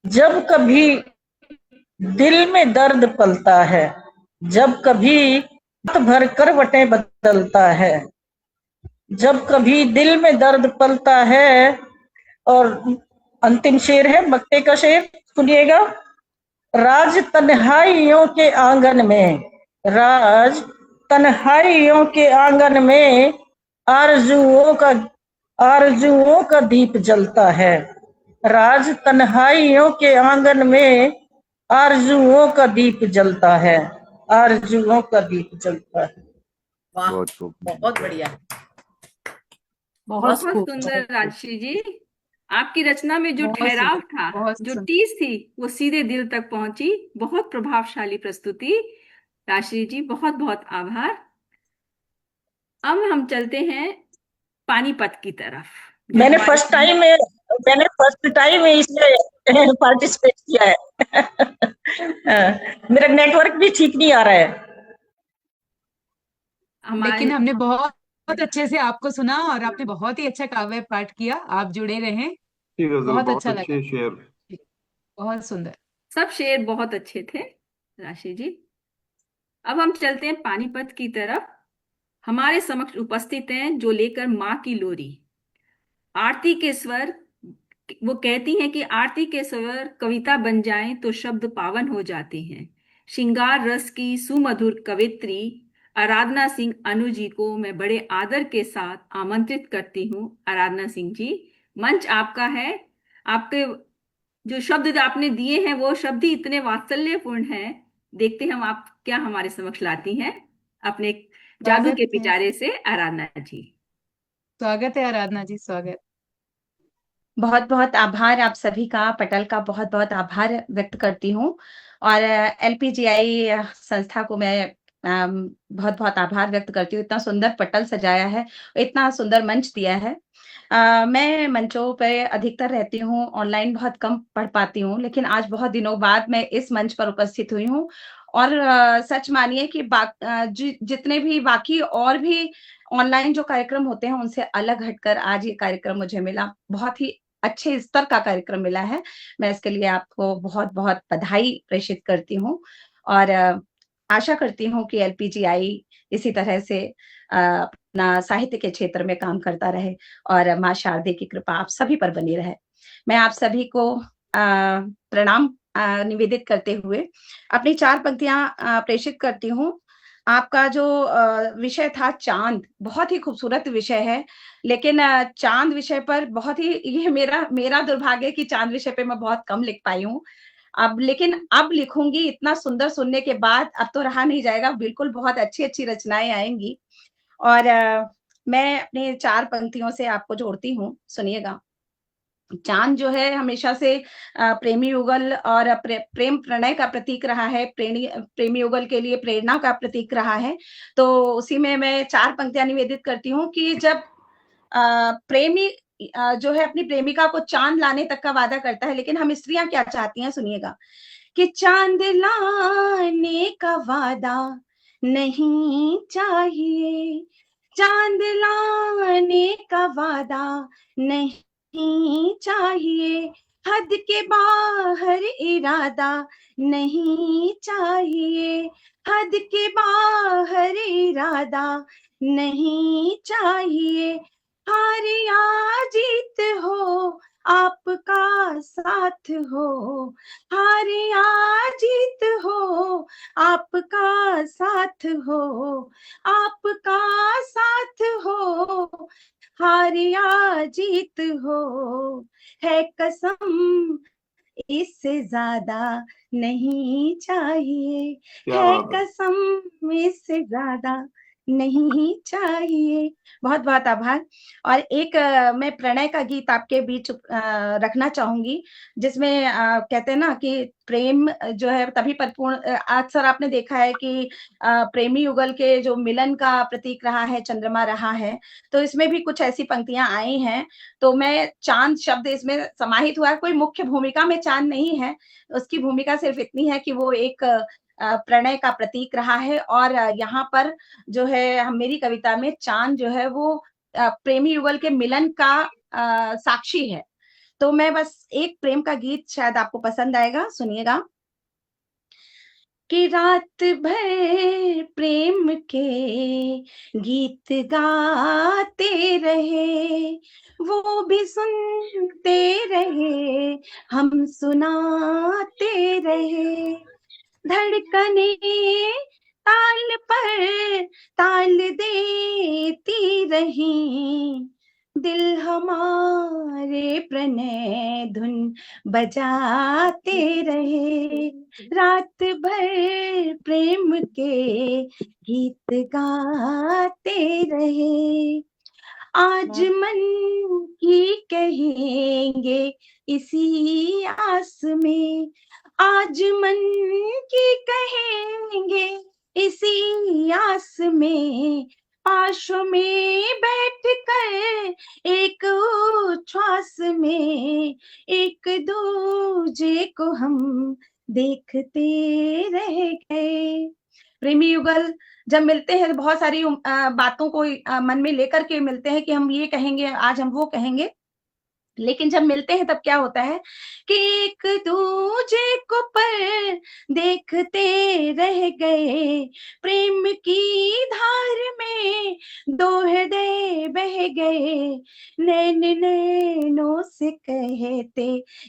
जब कभी दिल में दर्द पलता है, जब कभी रात भर करवटें बदलता है, जब कभी दिल में दर्द पलता है। और अंतिम शेर है, मक्ते का शेर, सुनिएगा। राज तन्हाइयों के आंगन में, राज तन्हाइयों के आंगन में, आरजुओं का दीप जलता है। राज तन्हाइयों के आंगन में, आरजुओं का दीप जलता है, आरजुओं का दीप जलता है। वाह, बहुत बढ़िया, बहुत सुंदर राजश्री जी। आपकी रचना में जो ठहराव था, जो टीस थी, वो सीधे दिल तक पहुंची। बहुत प्रभावशाली प्रस्तुति राजश्री जी, बहुत बहुत आभार। अब हम चलते हैं पानीपत की तरफ। मैंने फर्स्ट टाइम में इसमें पार्टिसिपेट किया है। मेरा नेटवर्क भी ठीक नहीं आ रहा है, लेकिन हमने बहुत अच्छे से आपको सुना और आपने बहुत ही अच्छा काव्य पाठ किया। आप जुड़े रहें, बहुत अच्छा लगा, शेर, बहुत सुंदर। सब शेर बहुत अच्छे थे राशि जी। अब हम चलते हैं पानीपत की तरफ। हमारे समक्ष उपस्थित हैं जो लेकर माँ की लोरी, आरती के स्वर। वो कहती हैं कि आरती के स्वर कविता बन जाएं तो शब्द पावन हो जाते हैं। श्रृंगार रस की सुमधुर कवित्री आराधना सिंह अनु जी को मैं बड़े आदर के साथ आमंत्रित करती हूँ। आराधना सिंह जी, मंच आपका है। आपके जो शब्द आपने दिए हैं वो शब्द ही इतने वात्सल्यपूर्ण हैं। देखते हैं हम आप क्या हमारे समक्ष लाती हैं अपने जादू के पिटारे से। आराधना जी, स्वागत है। आराधना जी, स्वागत। बहुत बहुत आभार आप सभी का, पटल का बहुत बहुत आभार व्यक्त करती हूँ। और एलपीजीआई संस्था को मैं बहुत बहुत आभार व्यक्त करती हूँ। इतना सुंदर पटल सजाया है, इतना सुंदर मंच दिया है। मैं मंचों पे अधिकतर रहती हूँ, ऑनलाइन बहुत कम पढ़ पाती हूँ, लेकिन आज बहुत दिनों बाद मैं इस मंच पर उपस्थित हुई हूँ। और सच मानिए कि जितने भी बाकी और भी ऑनलाइन जो कार्यक्रम होते हैं उनसे अलग हटकर आज ये कार्यक्रम मुझे मिला। बहुत ही अच्छे स्तर का कार्यक्रम मिला है। मैं इसके लिए आपको बहुत बहुत बधाई प्रेषित करती हूँ और आशा करती हूँ कि एलपीजीआई इसी तरह से अपना साहित्य के क्षेत्र में काम करता रहे और माँ शारदे की कृपा आप सभी पर बनी रहे। मैं आप सभी को प्रणाम निवेदित करते हुए अपनी 4 पंक्तियां प्रेषित करती हूँ। आपका जो विषय था चांद, बहुत ही खूबसूरत विषय है, लेकिन चांद विषय पर बहुत ही, ये मेरा दुर्भाग्य कि चांद विषय पे मैं बहुत कम लिख पाई हूँ। लेकिन अब लिखूंगी। इतना सुंदर सुनने के बाद अब तो रहा नहीं जाएगा, बिल्कुल बहुत अच्छी अच्छी रचनाएं आएंगी। और मैं अपने 4 पंक्तियों से आपको जोड़ती हूँ, सुनिएगा। चांद जो है हमेशा से प्रेमी युगल और प्रेम प्रणय का प्रतीक रहा है, प्रेमी युगल के लिए प्रेरणा का प्रतीक रहा है। तो उसी में मैं 4 पंक्तियां निवेदित करती हूँ कि जब प्रेमी जो है अपनी प्रेमिका को चांद लाने तक का वादा करता है, लेकिन हम स्त्रियां क्या चाहती हैं, सुनिएगा कि चांद लाने का वादा नहीं चाहिए, चांद लाने का वादा नहीं चाहिए, हद के बाहर इरादा नहीं चाहिए, हद के बाहर इरादा नहीं चाहिए, हार या जीत हो आपका साथ हो, हार या जीत हो आपका साथ हो, आपका साथ हो, हार या जीत हो, है कसम इससे ज्यादा नहीं चाहिए, क्या है बात है। कसम इससे ज्यादा नहीं चाहिए। बहुत बहुत आभार। और एक मैं प्रणय का गीत आपके बीच रखना चाहूंगी, जिसमें कहते हैं ना कि प्रेम जो है तभी परिपूर्ण, अक्सर आपने देखा है कि प्रेमी युगल के जो मिलन का प्रतीक रहा है, चंद्रमा रहा है, तो इसमें भी कुछ ऐसी पंक्तियां आई हैं। तो मैं चांद शब्द इसमें समाहित हुआ है, कोई मुख्य भूमिका में चांद नहीं है, उसकी भूमिका सिर्फ इतनी है कि वो एक प्रणय का प्रतीक रहा है। और यहाँ पर जो है हम मेरी कविता में चांद जो है वो प्रेमी युगल के मिलन का साक्षी है। तो मैं बस एक प्रेम का गीत शायद आपको पसंद आएगा, सुनिएगा कि रात भर प्रेम के गीत गाते रहे, वो भी सुनते रहे, हम सुनाते रहे, धड़कने ताल पर ताल देती रही, दिल हमारे प्रणय धुन बजाते रहे, रात भर प्रेम के गीत गाते रहे, आज मन की कहेंगे इसी आस में, आज मन की कहेंगे इसी आस में, पाशों में बैठ कर एक उच्छ्वास में, एक दूजे को हम देखते रह गए। प्रेमी युगल जब मिलते हैं तो बहुत सारी बातों को मन में लेकर के मिलते हैं कि हम ये कहेंगे, आज हम वो कहेंगे, लेकिन जब मिलते हैं तब क्या होता है कि एक दूजे को पर देखते रह गए, प्रेम की धार में दो हृदय बह गए, नैन नैनों से कहते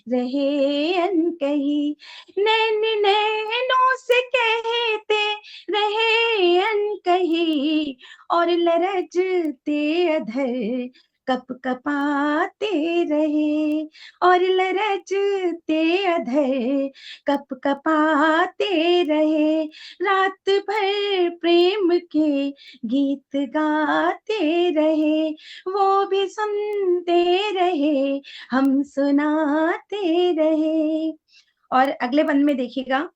रहे अनकही, नैन नैनों से कहते रहे अनकही, और लरजते अधर कप कपाते रहे, और लरजते अधर कप कपाते रहे, रात भर प्रेम के गीत गाते रहे, वो भी सुनते रहे, हम सुनाते रहे। और अगले बंद में देखिएगा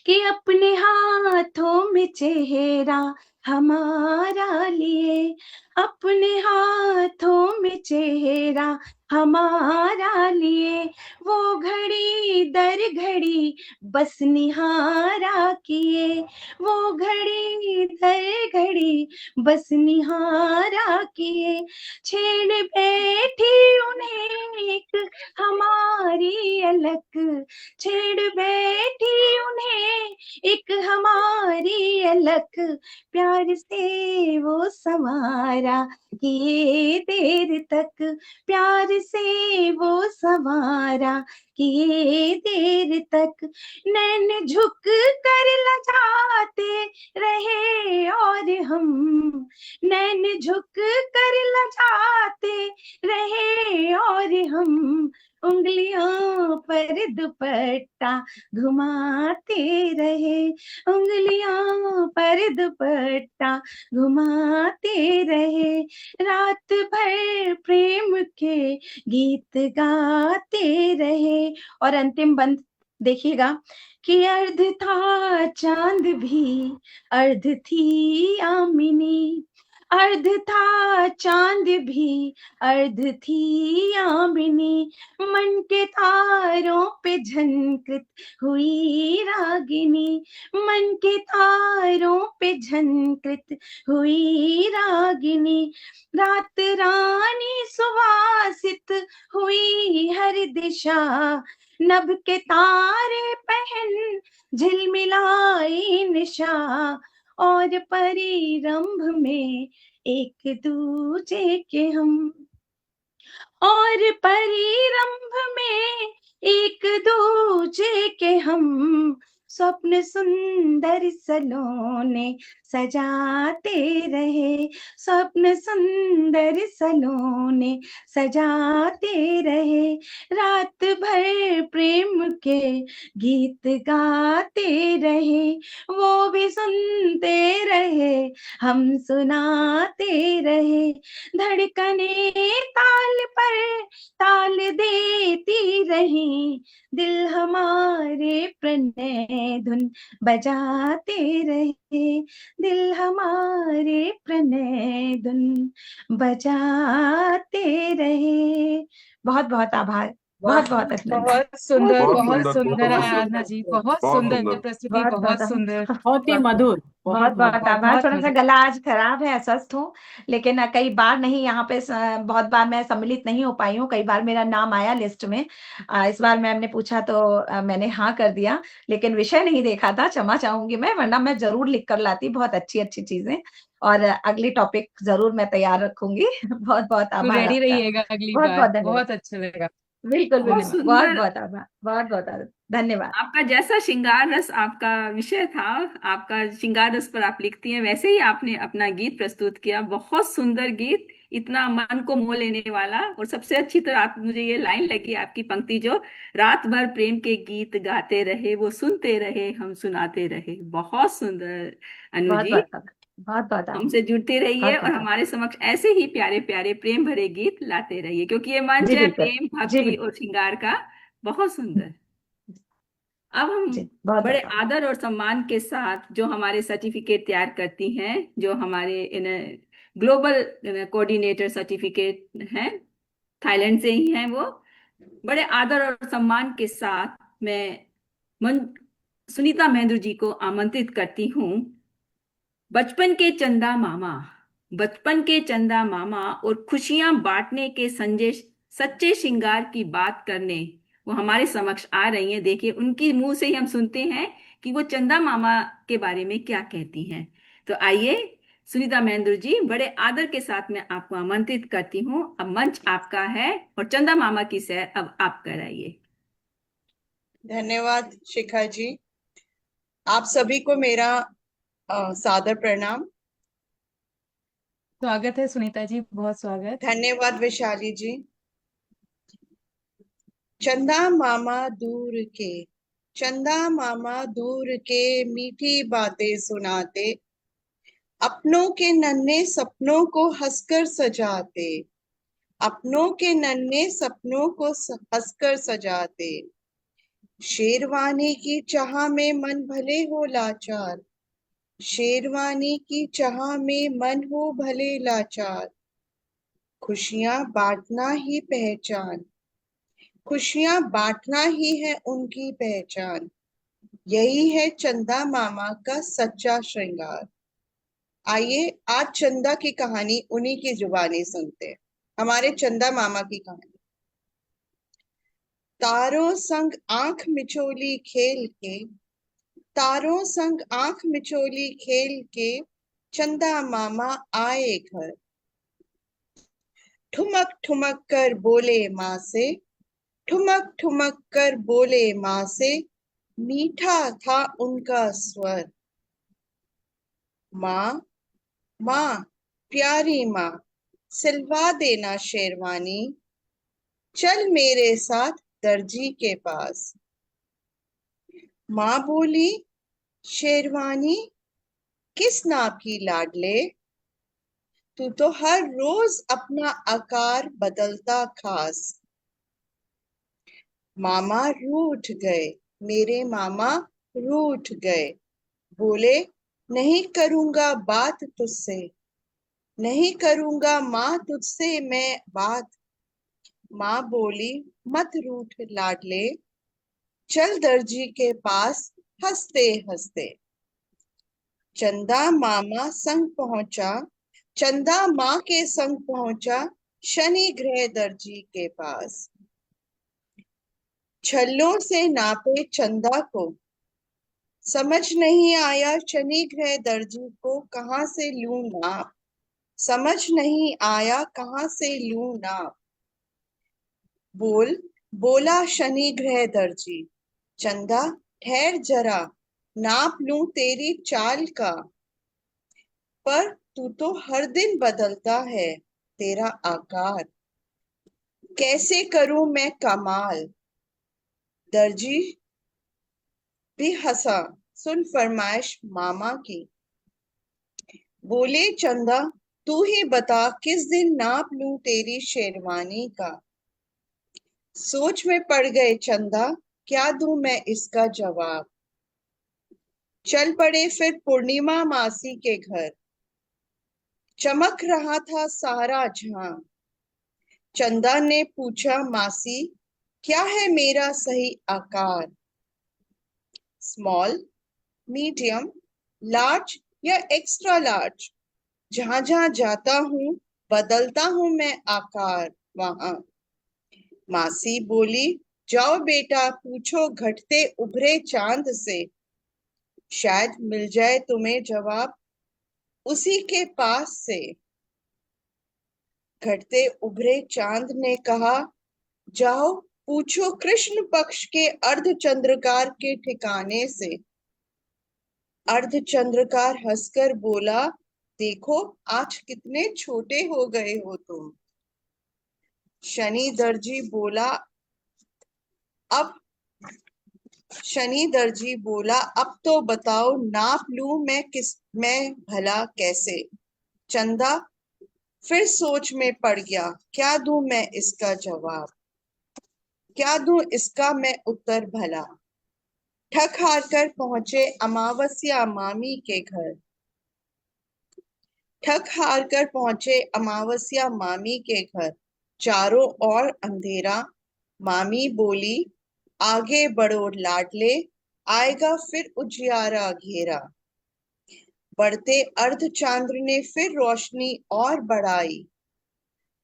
कि अपने हाथों में चेहरा हमारा लिए, अपने हाथों में चेहरा हमारा लिए, वो घड़ी दर घड़ी बस निहारा किए, वो घड़ी दर घड़ी बस निहारा किए, छेड़ बैठी उन्हें एक हमारी अलग, छेड़ बैठी उन्हें एक हमारी अलग, प्यार से वो संवारा किए देर तक, प्यार से वो संवारा किए देर तक, नैन झुक कर लजाते रहे और हम, नैन झुक कर लजाते रहे और हम, उंगलियों पर दुपट्टा घुमाते रहे, उंगलियों पर दुपट्टा घुमाते रहे, रात भर प्रेम के गीत गाते रहे। और अंतिम बंद देखिएगा कि अर्ध था चांद भी, अर्ध थी आमिनी, अर्ध था चांद भी, अर्ध थी आमिनी, मन के तारों पे झनकृत हुई रागिनी, मन के तारों पे झनकृत हुई रागिनी, रात रानी सुवासित हुई हर दिशा, नभ के तारे पहन झिलमिलाई निशा, और परिरंभ में एक दूजे के हम, और परिरंभ में एक दूजे के हम, स्वप्न सुंदर सलोने सजाते रहे, स्वप्न सुंदर सलोने सजाते रहे, रात भर प्रेम के गीत गाते रहे, वो भी सुनते रहे हम सुनाते रहे, धड़कने ताल पर ताल देती रही, दिल हमारे प्रणय धुन बजाते रहे, दिल हमारे प्रणय धुन बजाते रहे। बहुत बहुत आभार, बहुत बहुत अभिनंदन। बहुत सुंदर, बहुत बहुत सुंदर, सुंदर बहुत आराधना जी, बहुत बहुत सुंदर सुंदर। प्रस्तुति, बहुत सुंदर, बहुत ही मधुर। बहुत बहुत आभार। बहुत थोड़ा सा मधुर। गला आज खराब है, अस्वस्थ हूँ, लेकिन कई बार नहीं यहाँ पे बहुत बार मैं सम्मिलित नहीं हो पाई हूँ, कई बार मेरा नाम आया लिस्ट में। इस बार मैम ने पूछा तो मैंने हाँ कर दिया, लेकिन विषय नहीं देखा था, क्षमा चाहूंगी मैं, वरना मैं जरूर लिख कर लाती बहुत अच्छी अच्छी चीजें, और अगली टॉपिक जरूर मैं तैयार रखूंगी। बहुत बहुत आभार रेडी आपका, रहिएगा अगली बहुत बार, बहुत धन्यवाद। बहुत अच्छा लगेगा। बिल्कुल बहुत बिल्कुल, बहुत सुंदर। बहुत आभार, बहुत बहुत धन्यवाद। आपका जैसा श्रृंगार रस आपका विषय था, आपका श्रृंगार रस पर आप लिखती हैं, वैसे ही आपने अपना गीत प्रस्तुत किया। बहुत सुंदर गीत, इतना मन को मोह लेने वाला। और सबसे अच्छी तो आप, मुझे ये लाइन लगी आपकी पंक्ति, जो रात भर प्रेम के गीत गाते रहे, वो सुनते रहे, हम सुनाते रहे। बहुत सुंदर अनु बहुत जी, बहुत आभार, बहुत बहुत आभार, हमसे जुड़ते रहिए बहुत और बहुत हमारे समक्ष ऐसे ही प्यारे प्यारे प्रेम भरे गीत लाते रहिए, क्योंकि ये मंच जी है बिल्कुल, प्रेम, जी भक्ति बिल्कुल, और श्रृंगार का। बहुत सुंदर। अब हम जी बहुत बड़े बहुत आदर और सम्मान के साथ जो हमारे सर्टिफिकेट तैयार करती हैं, जो हमारे ग्लोबल कोऑर्डिनेटर सर्टिफिकेट हैं, थाईलैंड से ही हैं वो, बड़े आदर और सम्मान के साथ मैं सुनीता महेंद्र जी को आमंत्रित करती हूँ। बचपन के चंदा मामा, बचपन के चंदा मामा और खुशियां बांटने के सच्चे श्रृंगार की बात करने वो हमारे समक्ष आ रही हैं। देखिए, उनकी मुंह से ही हम सुनते हैं कि वो चंदा मामा के बारे में क्या कहती हैं। तो आइए सुनीता महेंद्र जी, बड़े आदर के साथ मैं आपको आमंत्रित करती हूँ। अब मंच आपका है और चंदा मामा की सैर अब आप कराइए। धन्यवाद शिखा जी। आप सभी को मेरा सादर प्रणाम। स्वागत है सुनीता जी, बहुत स्वागत। धन्यवाद विशाली जी। चंदा मामा दूर के, चंदा मामा दूर के मीठी बातें सुनाते, अपनों के नन्हे सपनों को हंसकर सजाते, अपनों के नन्हे सपनों को हंसकर सजाते। शेरवानी की चाह में मन भले हो लाचार, शेरवानी की चाह में मन हो भले लाचार। खुशियां बांटना ही पहचान, खुशियां बांटना ही है उनकी पहचान। यही है चंदा मामा का सच्चा श्रृंगार। आइए आज चंदा की कहानी उन्हीं की जुबानी सुनते हैं, हमारे चंदा मामा की कहानी। तारों संग आंख मिचोली खेल के, तारों संग आंख मिचोली खेल के चंदा मामा आए घर। ठुमक ठुमक कर बोले माँ से, ठुमक ठुमक कर बोले माँ से, मीठा था उनका स्वर। माँ माँ, प्यारी माँ, सिलवा देना शेरवानी, चल मेरे साथ दर्जी के पास। माँ बोली, शेरवानी किस नाप की लाडले, तू तो हर रोज अपना आकार बदलता खास। मामा रूठ गए, मेरे मामा रूठ गए, बोले नहीं करूंगा बात तुझसे, नहीं करूंगा माँ तुझसे मैं बात। माँ बोली, मत रूठ लाडले, चल दर्जी के पास हंसते हंसते। चंदा मामा संग पहुंचा, चंदा माँ के संग पहुंचा शनि ग्रह दर्जी के पास। छल्लों से नापे चंदा को, समझ नहीं आया शनि ग्रह दर्जी को कहाँ से लूं नाप, समझ नहीं आया कहाँ से लूं नाप। बोला शनि ग्रह दर्जी, चंदा ठहर जरा, नाप लूं तेरी चाल का, पर तू तो हर दिन बदलता है तेरा आकार, कैसे करूं मैं कमाल। दर्जी भी हंसा सुन फरमाइश मामा की, बोले चंदा तू ही बता किस दिन नाप लूं तेरी शेरवानी का। सोच में पड़ गए चंदा, क्या दूं मैं इसका जवाब। चल पड़े फिर पूर्णिमा मासी के घर, चमक रहा था सारा जहां। चंदा ने पूछा मासी, क्या है मेरा सही आकार, स्मॉल, मीडियम, लार्ज या एक्स्ट्रा लार्ज। जहां जहां जाता हूँ बदलता हूँ मैं आकार वहां। मासी बोली, जाओ बेटा पूछो घटते उभरे चांद से, शायद मिल जाए तुम्हें जवाब उसी के पास से। घटते उभरे चांद ने कहा, जाओ पूछो कृष्ण पक्ष के अर्धचंद्रकार के ठिकाने से। अर्धचंद्रकार हंसकर बोला, देखो आज कितने छोटे हो गए हो तुम। शनि दर्जी बोला, अब तो बताओ नाप लूं मैं भला कैसे। चंदा फिर सोच में पड़ गया, क्या दूं मैं इसका जवाब, क्या दूं इसका मैं उत्तर भला। ठक हार कर पहुंचे अमावस्या मामी के घर, ठक हार कर पहुंचे अमावस्या मामी के घर। चारों ओर अंधेरा, मामी बोली, आगे बढ़ो लाडले, आएगा फिर उजियारा घेरा। बढ़ते अर्ध चांद्र ने फिर रोशनी और बढ़ाई,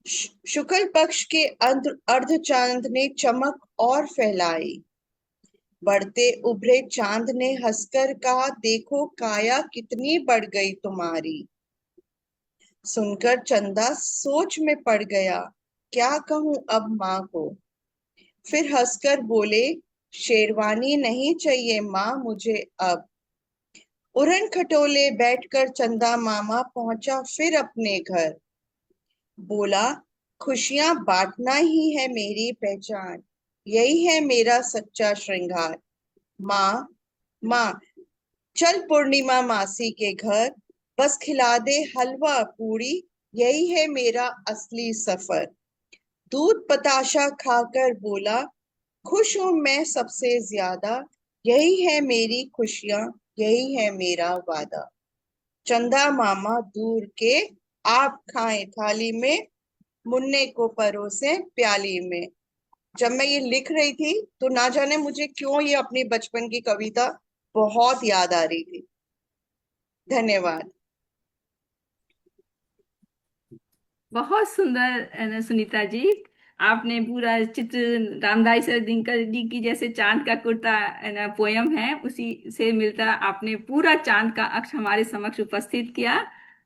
शुक्ल पक्ष के अर्ध चांद ने चमक और फैलाई। बढ़ते उभरे चांद ने हंसकर कहा, देखो काया कितनी बढ़ गई तुम्हारी। सुनकर चंदा सोच में पड़ गया, क्या कहूं अब माँ को। फिर हंसकर बोले, शेरवानी नहीं चाहिए माँ मुझे अब। उड़न खटोले बैठकर चंदा मामा पहुंचा फिर अपने घर। बोला, खुशियां बांटना ही है मेरी पहचान, यही है मेरा सच्चा श्रृंगार। माँ चल पूर्णिमा मासी के घर, बस खिला दे हलवा पूरी, यही है मेरा असली सफर। दूध बताशा खाकर बोला, खुश हूं मैं सबसे ज्यादा, यही है मेरी खुशियां, यही है मेरा वादा। चंदा मामा दूर के, आप खाएं थाली में, मुन्ने को परोसे प्याली में। जब मैं ये लिख रही थी तो ना जाने मुझे क्यों ये अपनी बचपन की कविता बहुत याद आ रही थी। धन्यवाद। बहुत सुंदर है ना सुनीता जी, आपने पूरा चित्र रामदास दिनकर जी की जैसे चांद का कुर्ता है ना पोयम है उसी से मिलता आपने पूरा चांद का अक्ष हमारे समक्ष उपस्थित किया।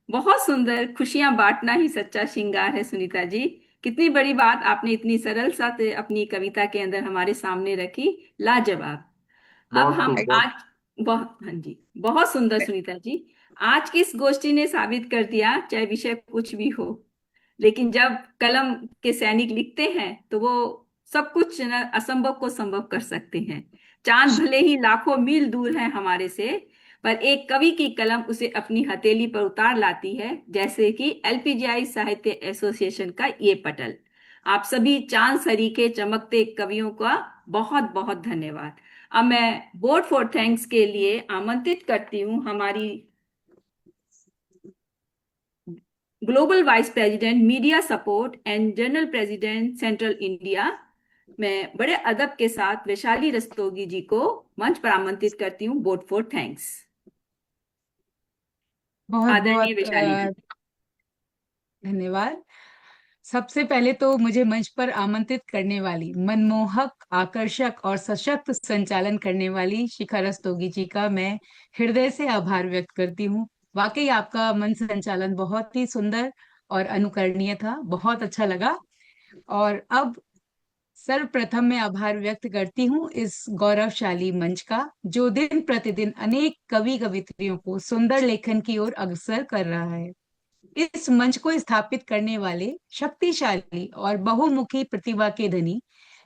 बहुत सुंदर, खुशियां बांटना ही सच्चा श्रृंगार है सुनीता जी। कितनी बड़ी बात आपने इतनी सरल सा अपनी कविता के अंदर हमारे सामने रखी, लाजवाब। अब बहुत हम खूब, आज बहुत, हाँ जी, बहुत सुंदर सुनीता जी। आज की इस गोष्ठी ने साबित कर दिया, चाहे विषय कुछ भी हो, लेकिन जब कलम के सैनिक लिखते हैं तो वो सब कुछ न असंभव को संभव कर सकते हैं। चांद भले ही लाखों मील दूर है हमारे से, पर एक कवि की कलम उसे अपनी हथेली पर उतार लाती है, जैसे कि एलपीजीआई साहित्य एसोसिएशन का ये पटल। आप सभी चांद सरीखे चमकते कवियों का बहुत बहुत धन्यवाद। अब मैं वोट फॉर थैंक्स के लिए आमंत्रित करती हूँ हमारी global vice president media support and general president central India, मैं बड़े अदब के साथ वैशाली रस्तोगी जी को मंच पर आमंत्रित करती हूँ। Vote for thanks. बहुत आदरणीय बहुत वैशाली जी। धन्यवाद। सबसे पहले तो मुझे मंच पर आमंत्रित करने वाली, मनमोहक, आकर्षक और सशक्त संचालन करने वाली शिखा रस्तोगी जी का मैं हृदय से आभार व्यक्त करती हूँ। वाकई आपका मंच संचालन बहुत ही सुंदर और अनुकरणीय था, बहुत अच्छा लगा। और अब सर्वप्रथम मैं आभार व्यक्त करती हूँ इस गौरवशाली मंच का, जो दिन प्रतिदिन अनेक कवि कवित्रियों को सुंदर लेखन की ओर अग्रसर कर रहा है। इस मंच को स्थापित करने वाले शक्तिशाली और बहुमुखी प्रतिभा के धनी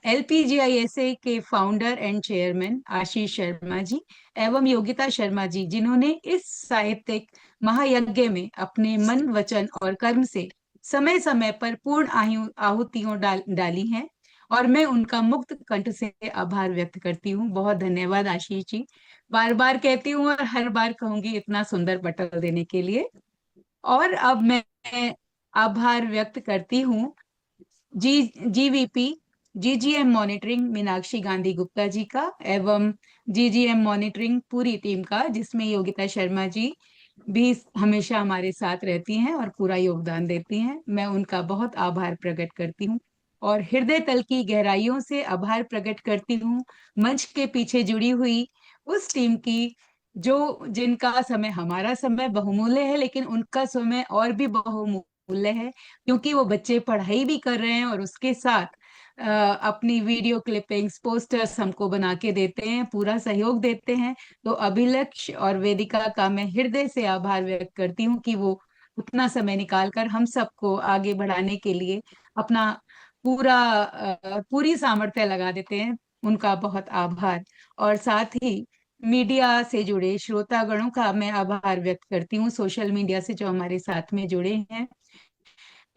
एलपीजीआईएसए के फाउंडर एंड चेयरमैन आशीष शर्मा जी एवं योगिता शर्मा जी, जिन्होंने इस साहित्यिक महायज्ञ में अपने मन, वचन और कर्म से समय समय पर पूर्ण आहुतियों डाली हैं, और मैं उनका मुक्त कंठ से आभार व्यक्त करती हूँ। बहुत धन्यवाद आशीष जी। बार बार कहती हूँ और हर बार कहूंगी, इतना सुंदर पटल देने के लिए। और अब मैं आभार व्यक्त करती हूँ GVP GGM monitoring Meenakshi Gandhi Gupta ji का एवं जीजीएम मॉनिटरिंग पूरी टीम का, जिसमें योगिता शर्मा जी भी हमेशा हमारे साथ रहती हैं और पूरा योगदान देती हैं। मैं उनका बहुत आभार प्रकट करती हूँ और हृदय तल की गहराइयों से आभार प्रकट करती हूँ मंच के पीछे जुड़ी हुई उस टीम की, जो जिनका समय हमारा समय बहुमूल्य है, लेकिन उनका समय और भी बहुमूल्य है, क्योंकि वो बच्चे पढ़ाई भी कर रहे हैं और उसके साथ अपनी वीडियो क्लिपिंग्स, पोस्टर्स हमको बना के देते हैं, पूरा सहयोग देते हैं। तो अभिलक्ष्य और वेदिका का मैं हृदय से आभार व्यक्त करती हूँ कि वो उतना समय निकालकर हम सबको आगे बढ़ाने के लिए अपना पूरी सामर्थ्य लगा देते हैं। उनका बहुत आभार। और साथ ही मीडिया से जुड़े श्रोतागणों का मैं आभार व्यक्त करती हूँ, सोशल मीडिया से जो हमारे साथ में जुड़े हैं,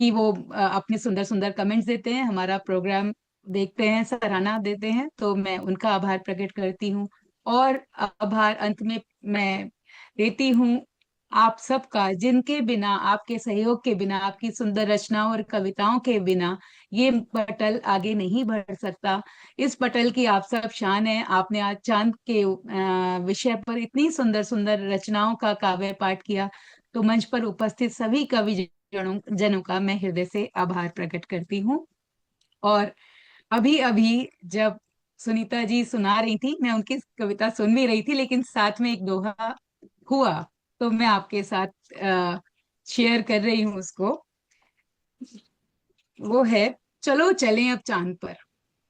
कि वो अपने सुंदर सुंदर कमेंट्स देते हैं, हमारा प्रोग्राम देखते हैं, सराहना देते हैं, तो मैं उनका आभार प्रकट करती हूँ। और आभार अंत में मैं देती हूँ आप सबका, जिनके बिना, आपके सहयोग के बिना, आपकी सुंदर रचनाओं और कविताओं के बिना ये पटल आगे नहीं बढ़ सकता। इस पटल की आप सब शान है। आपने आज चांद के विषय पर इतनी सुंदर सुंदर रचनाओं का काव्य पाठ किया, तो मंच पर उपस्थित सभी कवि जनों का मैं हृदय से आभार प्रकट करती हूँ। और अभी अभी जब सुनीता जी सुना रही थी, मैं उनकी कविता सुन भी रही थी, लेकिन साथ में एक दोहा हुआ, तो मैं आपके साथ शेयर कर रही हूँ उसको। वो है, चलो चलें अब चांद पर,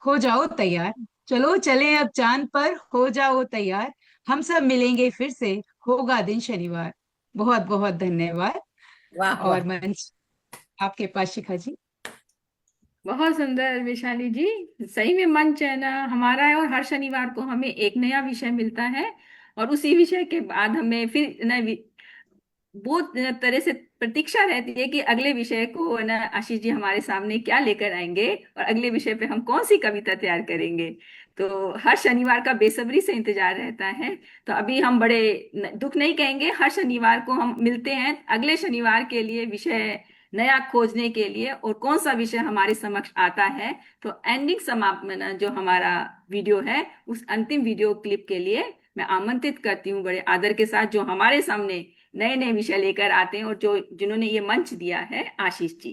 हो जाओ तैयार। चलो चलें अब चांद पर, हो जाओ तैयार। हम सब मिलेंगे फिर से, होगा दिन शनिवार। बहुत बहुत धन्यवाद। वाह वाह। और मंच आपके पास शिखा जी। बहुत सुंदर वैशाली जी, सही में मंच है ना हमारा है, और हर शनिवार को हमें एक नया विषय मिलता है, और उसी विषय के बाद हमें फिर वो तरह से प्रतीक्षा रहती है कि अगले विषय को ना आशीष जी हमारे सामने क्या लेकर आएंगे और अगले विषय पे हम कौन सी कविता तैयार करेंगे। तो हर शनिवार का बेसब्री से इंतजार रहता है। तो अभी हम बड़े दुख नहीं कहेंगे, हर शनिवार को हम मिलते हैं अगले शनिवार के लिए विषय नया खोजने के लिए, और कौन सा विषय हमारे समक्ष आता है। तो एंडिंग समापन जो हमारा वीडियो है, उस अंतिम वीडियो क्लिप के लिए मैं आमंत्रित करती हूँ बड़े आदर के साथ, जो हमारे सामने नए नए विषय लेकर आते हैं और जो जिन्होंने ये मंच दिया है, आशीष जी।